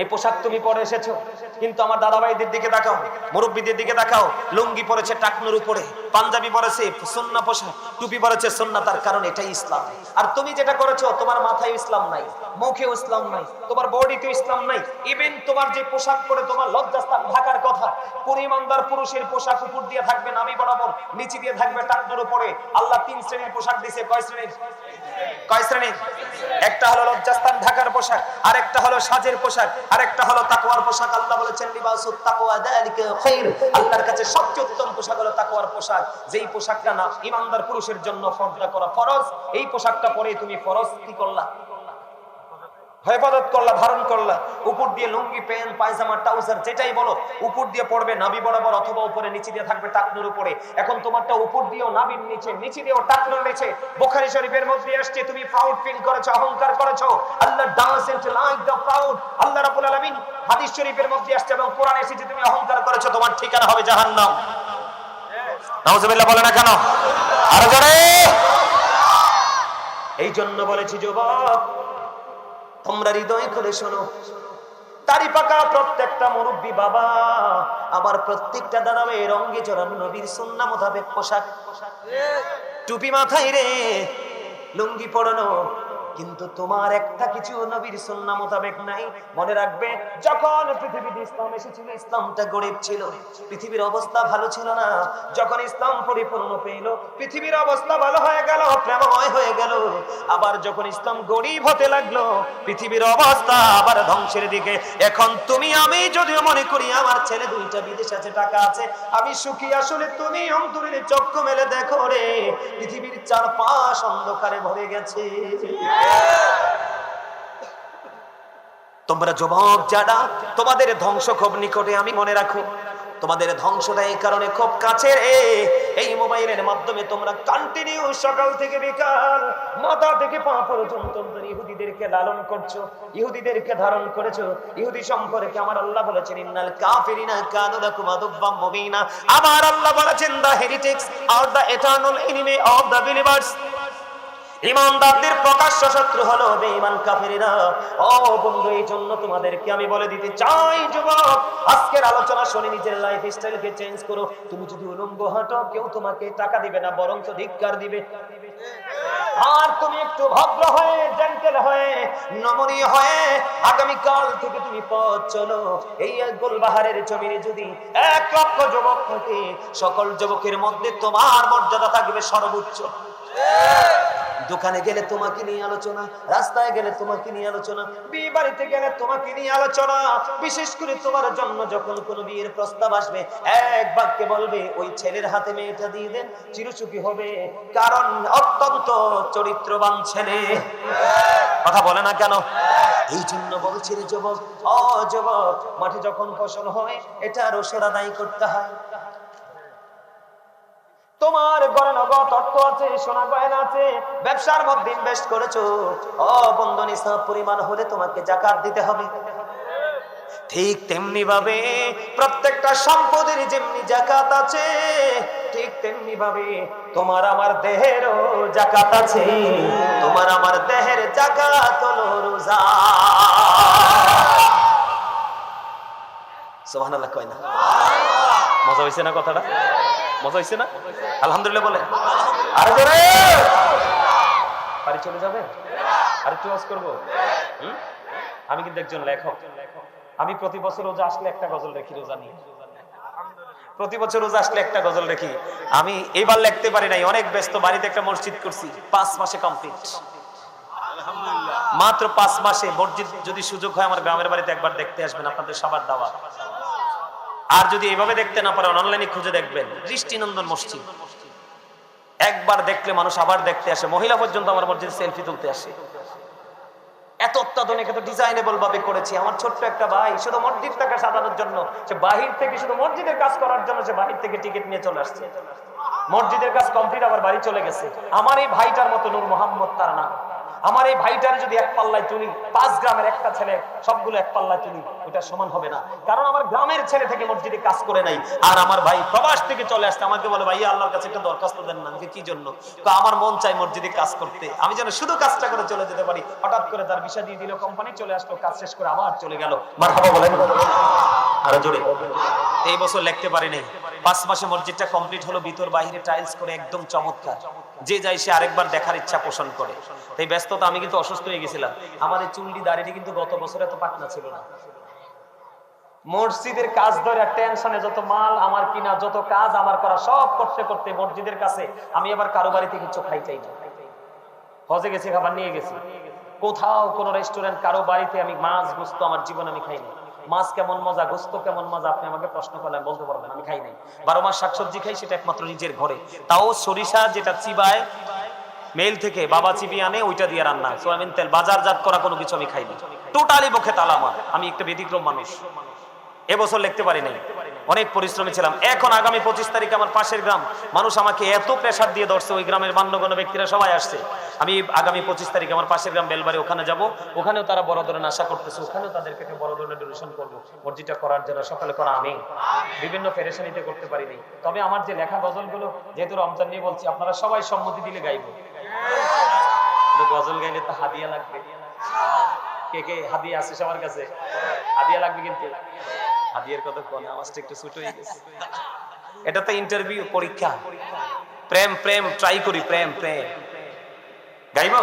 এই পোশাক তুমি পরে এসেছো, কিন্তু আমার দাদা ভাইদের দিকে তাকাও, মুরব্বীদের দিকে তাকাও, লুঙ্গি পরেছে টাকনুর উপরে, পাঞ্জাবি পরেছে সুন্নাহ পোশাক, টুপি পরেছে সুন্নাহ, তার কারণ এটাই ইসলাম। আর তুমি যেটা করেছো, তোমার মাথায় ইসলাম নাই, মুখেও ইসলাম নাই, তোমার বডিতে ইসলাম নাই, ইভেন তোমার যে পোশাক পরে তোমার লজ্জাস্থান ঢাকার কথা, কোন ইমানদার পুরুষের পোশাক উপর দিয়ে থাকবে নাভি বরাবর, নিচে দিয়ে থাকবে টাকনুর উপরে। আল্লাহ 3 শ্রেণীর পোশাক দিয়েছে। কয় শ্রেণীর? কয় শ্রেণীর? একটা হলো লজ্জাস্থান ঢাকার পোশাক, আরেকটা হলো সাজের পোশাক, আরেকটা হলো তাকওয়ার পোশাক। আল্লাহ বলেছেন লিবাসুত তাকওয়া যালিকা খায়র, আল্লাহর কাছে সবচেয়ে উত্তম পোশাক হলো তাকওয়ার পোশাক। যেই পোশাকটা না ঈমানদার পুরুষের জন্য পর্দা করা ফরজ, এই পোশাকটা পরে তুমি ফরজ কি করলা? হেফাজত করলা, ধারণ করলা। উপর দিয়ে লুঙ্গি, প্যান্ট, পায়জামা, ট্রাউজার যেটাই বলো, উপর দিয়ে পড়বে নাভি বরাবর অথবা উপরে, নিচে দিয়ে থাকবে টাকনুর উপরে। এখন তোমারটা উপর দিয়েও নাভির নিচে, নিচে দিয়েও টাকনুর নিচে। বুখারী শরীফের মধ্যে আসছে তুমি প্রাউড ফিল করেছো, অহংকার করেছো। আল্লাহ ডাজন্ট লাইক দ্য প্রাউড। আল্লাহ রাব্বুল আলামিন হাদিস শরীফের মধ্যে আসছে এবং কোরআনে এসেছে তুমি অহংকার করেছো, তোমার ঠিকানা হবে জাহান্নাম। নাউজুবিল্লাহ বলে না কেন? আরো জোরে। এই জন্য বলেছি যুবক, তোমরা হৃদয় খুলে শোনো, দাড়ি পাকা প্রত্যেকটা মুরব্বী বাবা, আবার প্রত্যেকটা দাঁড়াবে রঙে জড়ানো নবীর সুন্নাহ মোতাবেক পোশাক, টুপি মাথায় রে, লুঙ্গি পরানো, কিন্তু তোমার একটা কিছু নবীর সুন্নাহ মোতাবেক নাই। মনে রাখবে, যখন পৃথিবীতে ইসলাম এসেছিল, ইসলামটা গরিব ছিল, পৃথিবীর অবস্থা ভালো ছিল না। যখন ইসলাম পরিপূর্ণ পেল, পৃথিবীর অবস্থা ভালো হয়ে গেল, প্রেমময় হয়ে গেল। আবার যখন ইসলাম গরিব হতে লাগলো, পৃথিবীর অবস্থা আবার ধ্বংসের দিকে। এখন তুমি আমি যদিও মনে করি আমার ছেলে 2টা বিদেশ আছে, টাকা আছে, আমি সুখী, আসলে তুমি অন্তরের চক্ষু মেলে দেখো রে, পৃথিবীর চারপাশ অন্ধকারে ভরে গেছে। তোমরা যুবক যারা, তোমাদের ধ্বংস খুব নিকটে, আমি মনে রাখো, তোমাদের ধ্বংসটা এই কারণে খুব কাছে। এই মোবাইলের মাধ্যমে তোমরা কন্টিনিউ সকাল থেকে বিকাল মাথা থেকে পা পর্যন্ত ইহুদিদেরকে লালন করছো, ইহুদিদেরকে ধারণ করেছো। ইহুদি সম্পর্কে আমার আল্লাহ বলেছেন ইন্নাল কাফিরিনা কানু লাকুম আদুওয়াম মুবিনা। আমার আল্লাহ বলেছেন the heretics are the eternal enemy of the believers. ঈমানদারদের প্রকাশ্য শত্রু হলো বেঈমান কাফেররা। ও বন্ধু, এই জন্য তোমাদেরকে আমি বলে দিতে চাই যুবক, আজকের আলোচনা শুনে নিজের লাইফ স্টাইলকে চেঞ্জ করো। তুমি যদি উলঙ্গ হাঁটো, কেউ তোমাকে টাকা দিবে না, বরং তো ধিক্কার দিবে। আর তুমি একটু ভদ্র হয়ে, জেন্টেল হয়ে, নমনীয় হয়ে আগামীকাল থেকে তুমি পথ চলো। এই গোলবাহারের জমিনে যদি 1 লক্ষ যুবক থাকে, সকল যুবকের মধ্যে তোমার মর্যাদা থাকবে সর্বোচ্চ। দোকানে গেলে তোমাকে নিয়ে আলোচনা, রাস্তায় গেলে তোমাকে নিয়ে আলোচনা, বিয়ে বাড়িতে গেলে তোমাকে নিয়ে আলোচনা। বিশেষ করে তোমার জন্য যখন কোনো বিয়ের প্রস্তাব আসবে, এক বাক্যে বলবে ওই ছেলের হাতে মেয়েটা দিয়ে দেন, চিরসুখী হবে, কারণ অত্যন্ত চরিত্রবান ছেলে। কথা বলে না কেন? এই জন্য বলছি রে যুবক, যুবক, মাঠে যখন ফসল হয়, এটা রসের আদায় করতে হয়। তোমার ঘরে নগদ অর্থ আছে, সোনা গয়না আছে, ব্যবসার মধ্যে ইনভেস্ট করেছো, বন্ধু নিসাব পরিমাণ হলে তোমাকে যাকাত দিতে হবে। ঠিক তেমনি ভাবে প্রত্যেকটা সম্পদের যেমনি যাকাত আছে, ঠিক তেমনি ভাবে তোমার আমার দেহেরও যাকাত আছে। তোমার আমার দেহের যাকাত হলো রোজা। সুবহানাল্লাহ কয় না? মজা হইছে না কথাটা? মজা হইছে না? আলহামদুলিল্লাহ বলে। আরে জোরে বাড়ি চলে যাবে? আর একটু ওয়াজ করব? আমি কিন্তু একজন লেখক। আমি প্রতি বছর রোজা আসলে একটা গজল লিখি, রোজা নিয়ে। প্রতি বছর রোজা আসলে একটা গজল লিখি। আমি এবার লিখতে পারি নাই, অনেক ব্যস্ত। বাড়িতে একটা মসজিদ করছি, 5 মাসে কমপ্লিট। আলহামদুলিল্লাহ, মাত্র 5 মাসে মসজিদ। যদি সুযোগ হয় আমার গ্রামের বাড়িতে একবার দেখতে আসবেন, আপনাদের সবার দাওয়াত। আর যদি এইভাবে দেখতে না পারেন অনলাইনে খুঁজে দেখবেন দৃষ্টিনন্দন মসজিদ। একবার দেখলে মানুষ আবার দেখতে আসে, মহিলা পর্যন্ত আমার মসজিদে সেলফি তুলতে আসে। এত অত্যাধুনিক, এত ডিজাইনেবল ভাবে করেছি। আমার ছোট্ট একটা ভাই শুধু মসজিদটাকে সাজানোর জন্য, সে বাহির থেকে শুধু মসজিদের কাজ করার জন্য সে বাহির থেকে টিকিট নিয়ে চলে আসছে। মসজিদের কাজ কমপ্লিট, আবার বাড়ি চলে গেছে। আমার এই ভাইটার মতো নূর মোহাম্মদ তার নাম, আমার এই ভাইটার যদি এক পাল্লায় তুলি, 5 গ্রামের একটা ছেলে সবগুলো এক পাল্লায় তুলি, ওটা সমান হবে না। কারণ আমার গ্রামের ছেলে থেকে মসজিদে কাজ করে নাই, আর আমার ভাই প্রবাস থেকে চলে আসছে। আমাকে বলে, ভাই আল্লাহর কাছে একটা দরখাস্ত দেন না। আমাকে কি জন্য? আমার মন চাই মসজিদে কাজ করতে, আমি যেন শুধু কাজটা করে চলে যেতে পারি। হঠাৎ করে তার ভিসা দিয়ে দিল কোম্পানি, চলে আসলো, কাজ শেষ করে আবার চলে গেল। মারহাবা বলেন আরো জোরে। এই বছর লিখতে পারি নাই, 5 মাসে মসজিদটা কমপ্লিট হলো, ভিতর বাইরে টাইলস করে একদম চমৎকার। যে যাই সে আরেকবার দেখার ইচ্ছা পোষণ করে। এই ব্যস্ততা, আমি কিন্তু অসুস্থ হয়ে গেছিলাম। আমার এই চুলটি দাড়িটি কিন্তু গত বছর এত পাকনা ছিল না। মসজিদের কাজ ধরে টেনশনে যত মাল আমার কিনা, যত কাজ আমার করা, সব করতে করতে মসজিদের কাছে আমি আবার কারো বাড়িতে কিছু খাই চাই না। হজে গেছি, খাবার নিয়ে গেছি, কোথাও কোনো রেস্টুরেন্ট কারো বাড়িতে আমি মাছ গোস্ত আমার জীবনে আমি খাই না। মাছ কেমন মজা, গোস্ত কেমন মজা, আপনি আমাকে প্রশ্ন করলেন, বলতে পারবেন আমি খাই নাই। 12 মাস শাকসবজি খাই, সেটা একমাত্র নিজের ঘরে। তাও সরিষা যেটা চিবায় মেল থেকে বাবা চিবি আনে, ওইটা দিয়ে রান্না। সোয়াবিন তেল বাজারজাত করা কোনো কিছু আমি খাইনি। টোটালি বখে তালা আমার। আমি একটা ব্যতিক্রম মানুষ। এবছর লিখতে পারি নাই, অনেক পরিশ্রমী ছিলাম। এখন আগামী 25 তারিখে আমার পাশের গ্রাম, মানুষ আমাকে এত প্রেসার দিয়ে ধরছে, ওই গ্রামের মান্যগণ্য ব্যক্তিরা সবাই আসছে। আমি আগামী 25 তারিখে আমার পাশের গ্রাম বেলবাড়ি, ওখানে যাব। ওখানেও তারা বড় ধরনের আশা করতেছে, ওখানেও তাদেরকে বড় ধরনের ডোনেশন করবো মসজিদটা করার জন্য। সকালে করা আমি বিভিন্ন পেরেশানিতে করতে পারিনি। তবে আমার যে লেখা গজলগুলো, যেহেতু রমজান নিয়ে বলছি, আপনারা সবাই সম্মতি দিলে গাইবো। গজল গাইলে তো হাদিয়া লাগবে। কে কে হাদিয়া আছে সবার কাছে? হাদিয়া লাগবে, কিন্তু হাদিয়ার কথা কোন, আওয়াজটা একটু ছোট হয়ে গেছে। এটা তো ইন্টারভিউ, পরীক্ষা। প্রেম প্রেম ট্রাই করি, প্রেম প্রেম গাইব,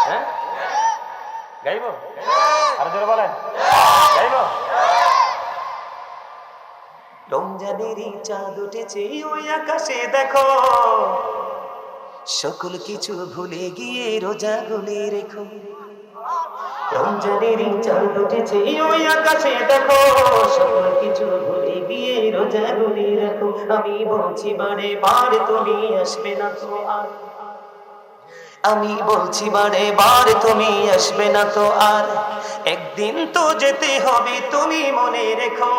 হ্যাঁ গাইব, আরো জোরে বলেন গাইব। রমজানেরই চাঁদ উঠেছে ওই আকাশে দেখো, সকল কিছু ভুলে গিয়ে রোজা গুলি রেখো। রমজানেরই চাঁদ উঠেছে ওই আকাশে দেখো, সকল কিছু ভুলে গিয়ে রোজা গুলি রেখো। আমি বলছি বারে বার তুমি আসবে না তো আর, আমি বলছি বারে বার তুমি আসবে না তো আর। একদিন তো যেতে হবে তুমি মনে রেখো,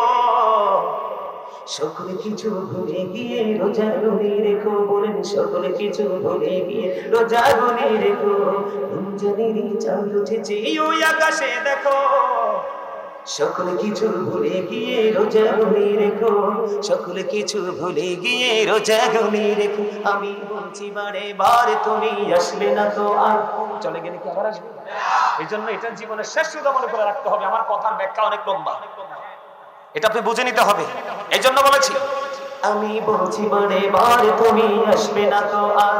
সকল কিছু ভুলে গিয়ে রোজা গুলি রেখো। বলেন সকল কিছু ভুলে গিয়ে রোজা গুলি রেখো। রমজানেরই চাঁদ উঠেছে ওই আকাশে দেখো, সকল কিছু ভুলে গিয়ে রোজা গুলি রেখো, সকল কিছু ভুলে গিয়ে রোজা গুলি রেখো। আমি বলছি বারে বার তুমি আসবে না তো আর। চলে গেলে কি আবার আসবে? এই জন্য এটা জীবনের শেষ সুযোগ মনে করে রাখতে হবে। আমার কথার ব্যাখ্যা অনেক লম্বা, এটা আপনি বুঝে নিতে হবে। এই জন্য বলেছি, আমি বলছি বারে বার তুমি আসবে না তো আর,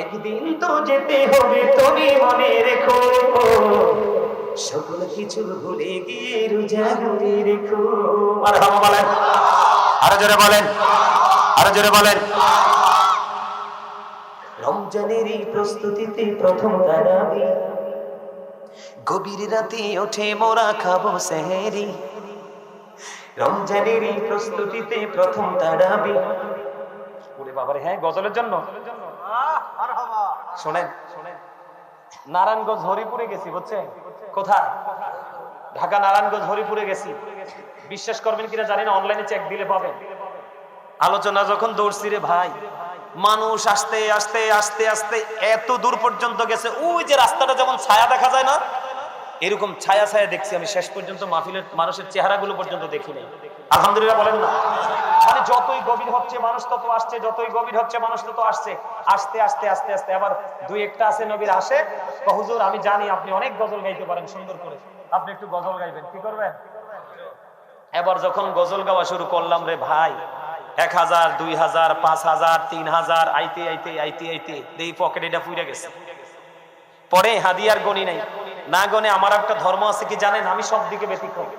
একদিন তো যেতে হবে তুমি মনে রেখো, সকল কিছু ভুলে গিয়ে রোজা গুলি রেখো। মারহাবা বলেন, আরো জোরে বলেন, আরো জোরে বলেন। রমজানেরই প্রস্তুতিতে প্রথম তারাবি, গভীর রাতে ওঠে মোরা খাবো সেহরি। রমজানেরই প্রস্তুতিতে প্রথম তারাবি। ওরে বাবারে, হ্যাঁ গজলের জন্য শোনেন, নারায়ণগঞ্জ হরিপুরে গেছি, বুঝছেন? কোথায়? ঢাকা নারায়ণগঞ্জ হরিপুরে গেছি। বিশ্বাস করবেন কিনা জানি না, অনলাইনে চেক দিলে পাবেন। আলোচনা যখন দৌড়ছি রে ভাই, মানুষ আস্তে আস্তে আস্তে আস্তে এত দূর পর্যন্ত গেছে। ওই যে রাস্তাটা যেমন ছায়া দেখা যায় না, এরকম ছায়া ছায়া দেখছি আমি। শেষ পর্যন্ত মাহফিলের মানুষের চেহারাগুলো পর্যন্ত দেখি নাই। আলহামদুলিল্লাহ বলেন না। মানে যতই গভীর হচ্ছে মানুষ তত আসছে, যতই গভীর হচ্ছে মানুষ তত আসছে। আস্তে আস্তে আস্তে আস্তে আবার দুই একটা আছে নবীর আসে, হুজুর আমি জানি আপনি অনেক গজল গাইতে পারেন সুন্দর করে, আপনি একটু গজল গাইবেন, কি করবেন? এবার যখন গজল গাওয়া শুরু করলাম রে ভাই, 1000, 2000, 5000, 3000 আইতে আইতে আইতে আইতে এই পকেটে এটা পুড়ে গেছে। পরে হাদিয়ার গণি নাই, না গনে আমার একটা ধর্ম আছে কি জানেন, আমি সব দিকে ব্যতিক্রম।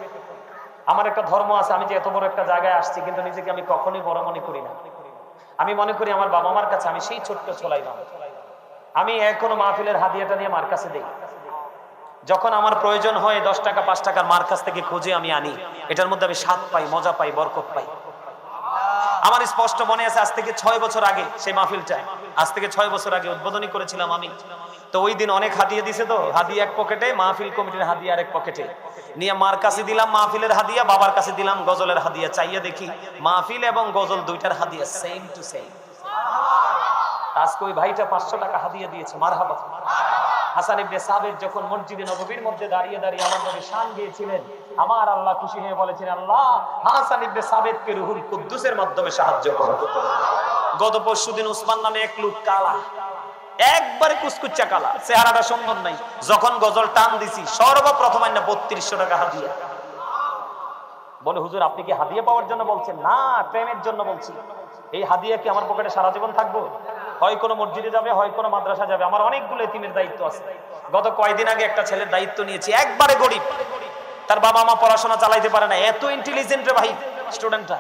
আমার একটা ধর্ম আছে, আমি যে এত বড় একটা জায়গায় আসছি কিন্তু নিজেকে আমি কখনোই বড় মনে করি না। আমি মনে করি আমার বাবা মার কাছে আমি সেই ছোট্ট ছোলাইলাম। আমি এখনো মাহফিলের হাদিয়াটা নিয়ে মার কাছে দেই। যখন আমার প্রয়োজন হয় 10 টাকা 5 টাকার মার কাছ থেকে খুঁজে আমি আনি, এটার মধ্যে আমি স্বাদ পাই, মজা পাই, বরকত পাই। আমার স্পষ্ট মনে আছে, আজ থেকে 6 বছর আগে সেই মাহফিলটা, আজ থেকে 6 বছর আগে উদ্বোধনী করেছিলাম আমি। তো ওই দিন অনেক হাদিয়া দিছে, তো হাদিয়া এক পকেটে, মাহফিল কমিটির হাদিয়া আরেক পকেটে নিয়ে মার কাছে দিলাম মাহফিলের হাদিয়া, বাবার কাছে দিলাম গজলের হাদিয়া। চাইয়া দেখি মাহফিল এবং গজল দুইটার হাদিয়া সেম টু সেম। আজকে ওই ভাইটা 500 টাকা হাদিয়া দিয়েছে। মারহাবা। হাসান ইবনে সাবিত যখন মসজিদে নববীর মধ্যে দাঁড়িয়ে দাঁড়িয়ে আমার নবী শান গেয়েছিলেন, আমার আল্লাহ খুশি হয়ে বলেছেন, আল্লাহ হাসান ইবনে সাবিতকে রুহুল কুদ্দুসের মাধ্যমে সাহায্য করো। গত পরশুদিন উসমান নামে এক লোক, কালা, একবারে কুচকুচ্চা কালা, চেহারাটা সুন্দর নাই, যখন গজল টান দিছি সর্বপ্রথম আইনা 3200 টাকা হাদিয়া। বলে, হুজুর আপনি কি হাদিয়া পাওয়ার জন্য বলছেন? না, প্রেমের জন্য বলছি। এই হাদিয়া কি আমার পকেটে সারা জীবন থাকবো? হয় কোনো মসজিদে যাবে, হয় কোনো মাদ্রাসা যাবে। আমার অনেকগুলো এতিমের দায়িত্ব আছে। গত কয়েকদিন আগে একটা ছেলের দায়িত্ব নিয়েছি, একবারে গরিব, তার বাবা মা পড়াশোনা চালাইতে পারে না, এত ইন্টেলিজেন্ট রে ভাই। স্টুডেন্টটা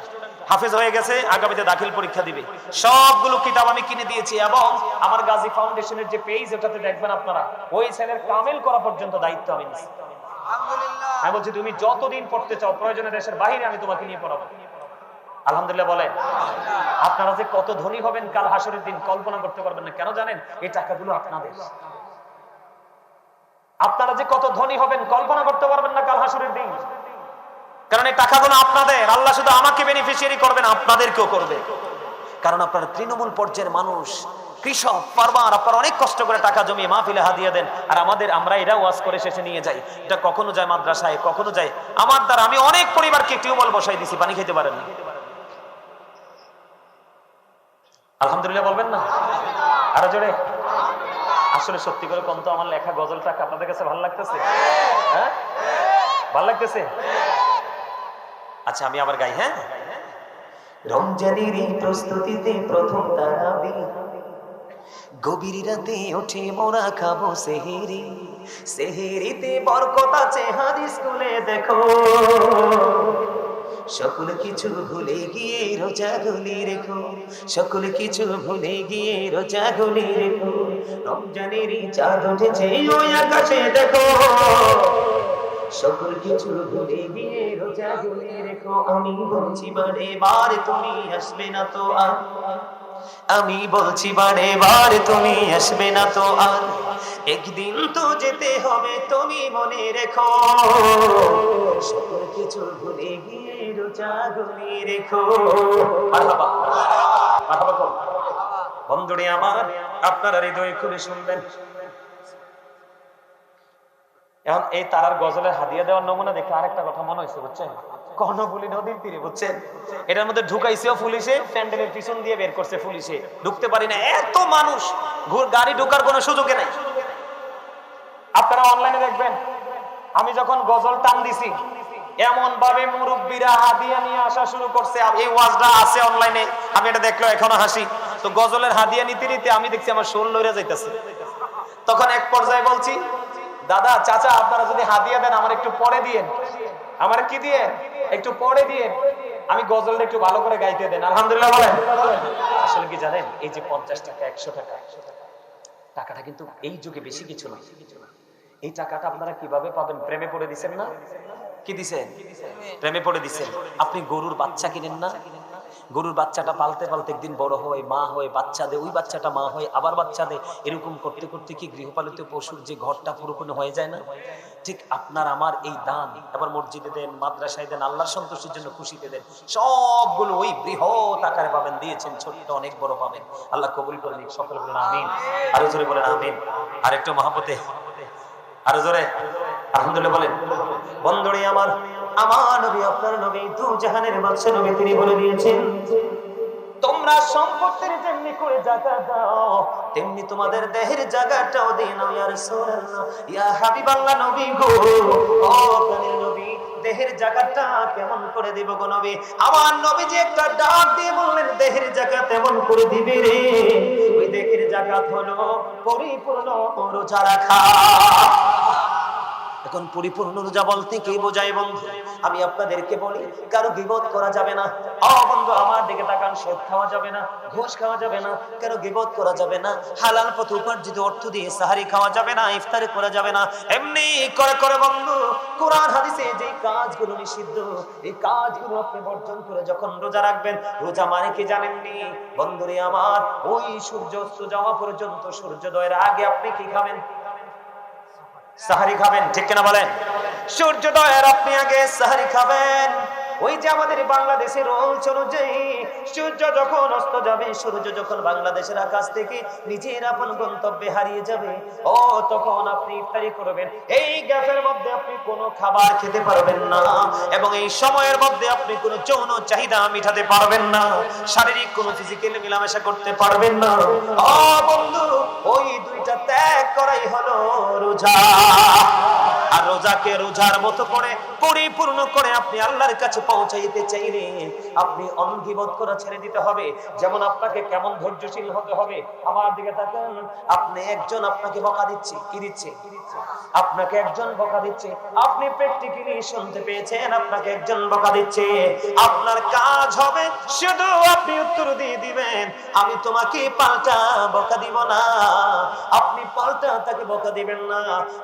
হাফেজ হয়ে গেছে, আগামীতে দাখিল পরীক্ষা দিবে। সবগুলো কিতাব আমি কিনে দিয়েছি, এবং আমার গাজী ফাউন্ডেশনের যে পেজ, ওটাতে দেখবেন আপনারা, ওই ছেলের কামেল করা পর্যন্ত দায়িত্ব আমি নিয়েছি। আমি বলছি, তুমি যতদিন পড়তে চাও, প্রয়োজনে দেশের বাইরে আমি তোমাকে নিয়ে পড়াবো। আলহামদুলিল্লাহ বলেন। আপনারা যে কত ধনী হবেন কাল হাসরের দিন কল্পনা করতে পারবেন না। কেন জানেন? এই টাকাগুলো আপনাদের। আপনারা যে কত ধনী হবেন কল্পনা করতে পারবেন না কাল হাসরের দিন, কারণ এই টাকাগুলো আপনাদের। আল্লাহ শুধু আমাকে বেনিফিশিয়ারি করবেন, আপনাদেরকেও করবে। কারণ আপনারা তৃণমূল পর্যায়ের মানুষ, কৃষক, ফার্মার, আপনারা অনেক কষ্ট করে টাকা জমিয়ে মাহফিলে হাদিয়া দেন। আর আমরা এরা ওয়াজ করে শেষে নিয়ে যাই। এটা কখনো যায় মাদ্রাসায়, কখনো যায় আমার দ্বারা। আমি অনেক পরিবারকে টিউবওয়েল বসাই দিছি, পানি খেতে পারেন না। আলহামদুলিল্লাহ বলবেন না? আরো জোরে। আসলে সত্যি করে কম তো, আমার লেখা গজলটা আপনাদের কাছে ভালো লাগতেছে? হ্যাঁ, ভালো লাগতেছে? আচ্ছা আমি আবার গাই। হ্যাঁ, রমজানের এই প্রস্তুতিতে প্রথম তারাবি, গভীর রাতে ওঠে মোরা খাবো সেহেরি, সেহেরিতে বরকত আছে হাদিস খুলে দেখো। সকল কিছু ভুলে গিয়ে রোজা গুলি রেখো, সকল কিছু ভুলে গিয়ে রোজা গুলি রেখো। রমজানের চাঁদ উঠেছে ওই আকাশে দেখো, সকল কিছু ভুলে গিয়ে রোজা গুলি রেখো। আমি বলছি বারে বার তুমি আসবে না তো আর, আমি বলছি বারে বার তুমি আসবে না তো আর, একদিন তো যেতে হবে তুমি মনে রেখো। সকল কিছু ভুলে গিয়ে রোজা গুলি রেখো। মারহাবা, মারহাবা কর। বন্ধুরে আমার, আপনারা হৃদয় খুলে শুনবেন। এখন এই তারার গজলের হাদিয়া দেওয়ার নমুনা দেখে আরেকটা কথা মনে হয়েছে, বুঝছেন? কর্ণফুলী নদীর তীরে, বুঝছেন? এটার মধ্যে ঢুকাইছেও পুলিশে, প্যান্ডেলের পিছন দিয়ে বের করছে পুলিশে, ঢুকতে পারি না, এত মানুষ, গাড়ি ঢোকার কোনো সুযোগে নাই। আপনারা অনলাইনে দেখবেন, আমি যখন গজল টান দিছি, এমন ভাবে মুরব্বীরা হাদিয়া নিয়ে আসা শুরু করছে। এই ওয়াজটা আছে অনলাইনে, আমি এটা দেখলো এখনো হাসি। তো গজলের হাদিয়া নিতে নিতে আমি দেখছি আমার শোল লইরা যাইতেছে। তখন এক পর্যায়ে বলছি, দাদা, চাচা, আপনারা যদি হাদিয়া দেন আমার একটু পরে দিয়েন। আমার কি দিয়ে? একটু পরে দিয়ে, আমি গজলটা একটু ভালো করে গাইতে দেন। আলহামদুলিল্লাহ বলেন। আসলে কি জানেন, এই যে 50 টাকা 100 টাকা, টাকাটা কিন্তু এই যুগে বেশি কিছু নয়। এই টাকাটা আপনারা কিভাবে পাবেন? প্রেমে পড়ে দিছেন না? কি দিছেন? প্রেমে পড়ে দিছেন। আপনি গরুর বাচ্চা কিনেন না? গরুর বাচ্চাটা পালতে পালতে একদিন বড় হয়, মা হয়, বাচ্চা দেয়, ওই বাচ্চাটা মা হয়, আবার বাচ্চা দেয়। এরকম করতে করতে কি গৃহপালিত পশুর যে ঘরটা পুরোপুরি হয়ে যায় না? ঠিক আপনার আমার এই দান, এবার মসজিদে দেন, মাদ্রাসায় দেন, আল্লাহর সন্তুষ্টির জন্য খুশিতে দেন, সবগুলো ওই বৃহৎ আকারে পাবেন। দিয়েছেন ছোট্ট, অনেক বড় পাবেন। আল্লাহ কবুল করে নিক। সকলে বলেন আমিন। আরো জোরে বলেন আমিন। আর একটু মহব্বতে, আরো জোরে আলহামদুলিল্লাহ বলেন। বন্ধুরে আমার, আমার নবী, আপনার নবী, দু জাহানের বাদশা নবী, তিনি বলে দিয়েছেন, তোমরা সম্পত্তির যেমনি করে জায়গা দাও, তেমনি তোমাদের দেহের জায়গাটাও দিয়ে নাও। ইয়া রাসূলুল্লাহ, ইয়া হাবিবাল্লাহ, নবী গো, ও প্রাণের নবী, দেহের জায়গাটা কেমন করে দিব গো নবী? আমার নবী যে একটা ডাক দিয়ে বললেন, দেহের জায়গা তেমন করে দিবে রে। ওই দেহের জায়গা হলো পরিপূর্ণ রোজা রাখা। এখন পরিপূর্ণ রোজা বলতে কি বোঝায় বন্ধু? আমি আপনাদেরকে বলি, কারো গীবত করা যাবে না। বন্ধু আমার দিকে তাকান, সুদ খাওয়া যাবে না, ঘুষ খাওয়া যাবে না, কারো গীবত করা যাবে না, হালাল পথে উপার্জিত অর্থ দিয়ে সাহারি খাওয়া যাবে না, ইফতারি করা যাবে না। এমনি করে করে বন্ধু কোরআন হাদিসে যে কাজগুলো নিষিদ্ধ, এই কাজগুলো আপনি বর্জন করে যখন রোজা রাখবেন, রোজা মানে কি জানেননি বন্ধুরে আমার? ওই সূর্য অস্ত যাওয়া পর্যন্ত, সূর্যোদয়ের আগে আপনি কি খাবেন? সাহারি খাবেন, ঠিক কিনা বলেন? সূর্যোদয়ের আপনি আগে সাহারি খাবেন। ওই যে আমাদের বাংলাদেশের রোজ অনুযায়ী সূর্য যখন অস্ত যাবে, সূর্য যখন বাংলাদেশের আকাশ থেকে নিজের আপন গন্তব্যে হারিয়ে যাবে, তখন আপনি ইফতারি করবেন। এই গ্যাপের মধ্যে আপনি কোনো খাবার খেতে পারবেন না, এবং এই সময়ের মধ্যে আপনি কোনো যৌন চাহিদা মেটাতে পারবেন না, শারীরিক কোনো ফিজিক্যাল মেলামেশা করতে পারবেন না। বন্ধু, ওই দুইটা ত্যাগ করাই হলো রোজা। আর রোজাকে রোজার মতো করে পরিপূর্ণ করে আপনি আল্লাহর কাছে পৌঁছাইতে চাইলে আপনি অঙ্গীবদ্ধ করা ছেড়ে দিতে হবে। যেমন আপনাকে কেমন ধৈর্যশীল হতে হবে, আমার দিকে তাকান। আপনি একজন আপনাকে বকা দিচ্ছে, কি দিচ্ছে? আপনাকে একজন বকা দিচ্ছে, আপনি প্র্যাকটিক্যালি শুনতে পেয়েছেন, আপনাকে একজন বকা দিচ্ছে। আপনার কাজ হবে শুধু আপনি উত্তর দিয়ে দিবেন, আমি তোমাকে পাল্টা বকা দিব না। আপনি পাল্টা তাকে বকা দিবেন না,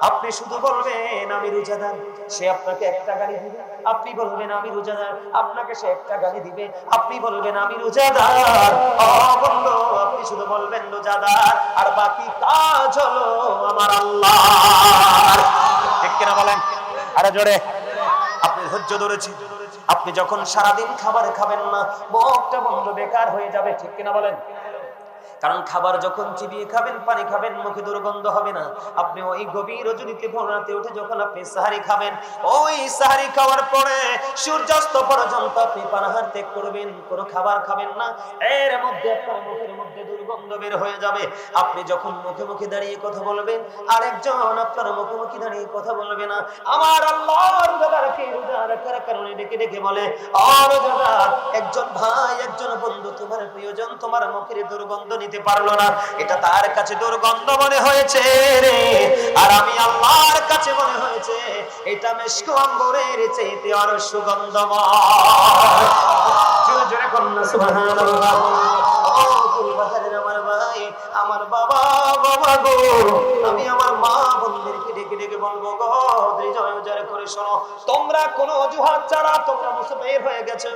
আপনি শুধু বলবেন আমি রোজাদার। সে আপনাকে একটা গালি দিবে, আপনি বলবেন আমি রোজাদার। আপনাকে সে একটা গালি দিবে, আপনি বলবেন আমি রোজাদার। বন্ধু, আপনি শুধু বলবেন রোজাদার, আর বাকি কাজ হলো আমার আল্লাহর। ঠিক কিনা বলেন? আরে জোরে। আপনি ধৈর্য ধরেছেন, আপনি যখন সারাদিন খাবার খাবেন না, মুখটা বন্ধ বেকার হয়ে যাবে। ঠিক কিনা বলেন? কারণ খাবার যখন চিবিয়ে খাবেন, পানি খাবেন, মুখে দুর্গন্ধ হবে না। আপনি ওই গভীর রজনীতে ভোর রাতে উঠে যখন আপনি সাহারি খাবেন, ওই সাহারি খাওয়ার পরে সূর্যাস্ত পর্যন্ত আপনি পানাহার ত্যাগ করবেন, কোনো খাবার খাবেন না। এর মধ্যে আপনার মুখের মধ্যে দুর্গন্ধ বের হয়ে যাবে। আপনি যখন মুখে মুখে দাঁড়িয়ে কথা বলবেন, আরেকজন আপনার মুখে মুখে দাঁড়িয়ে কথা বলবে না। আমার আল্লাহ রোজাদারকে রোজা রাখার কারণে ডেকে ডেকে বলে, রোজাদার, একজন ভাই, একজন বন্ধু, তোমার প্রিয়জন তোমার মুখের দুর্গন্ধ নিতে পারলো না, এটা তার কাছে দুর্গন্ধ মনে হয়েছে রে, আর আমি আল্লাহর কাছে মনে হয়েছে এটা মিশক আম্বরের চাইতে আরো সুগন্ধময়। জোরে জোরে কন্যা সুবহানাল্লাহ। আমার ভাই, আমার বাবা, বাবা গো, আমি আমার মা বোনদেরকে ডেকে ডেকে বলবো, গো ধৈর্য করে শোনো, তোমরা কোনো অজুহাত ছাড়া তোমরা মুসাফির হয়ে গেছো,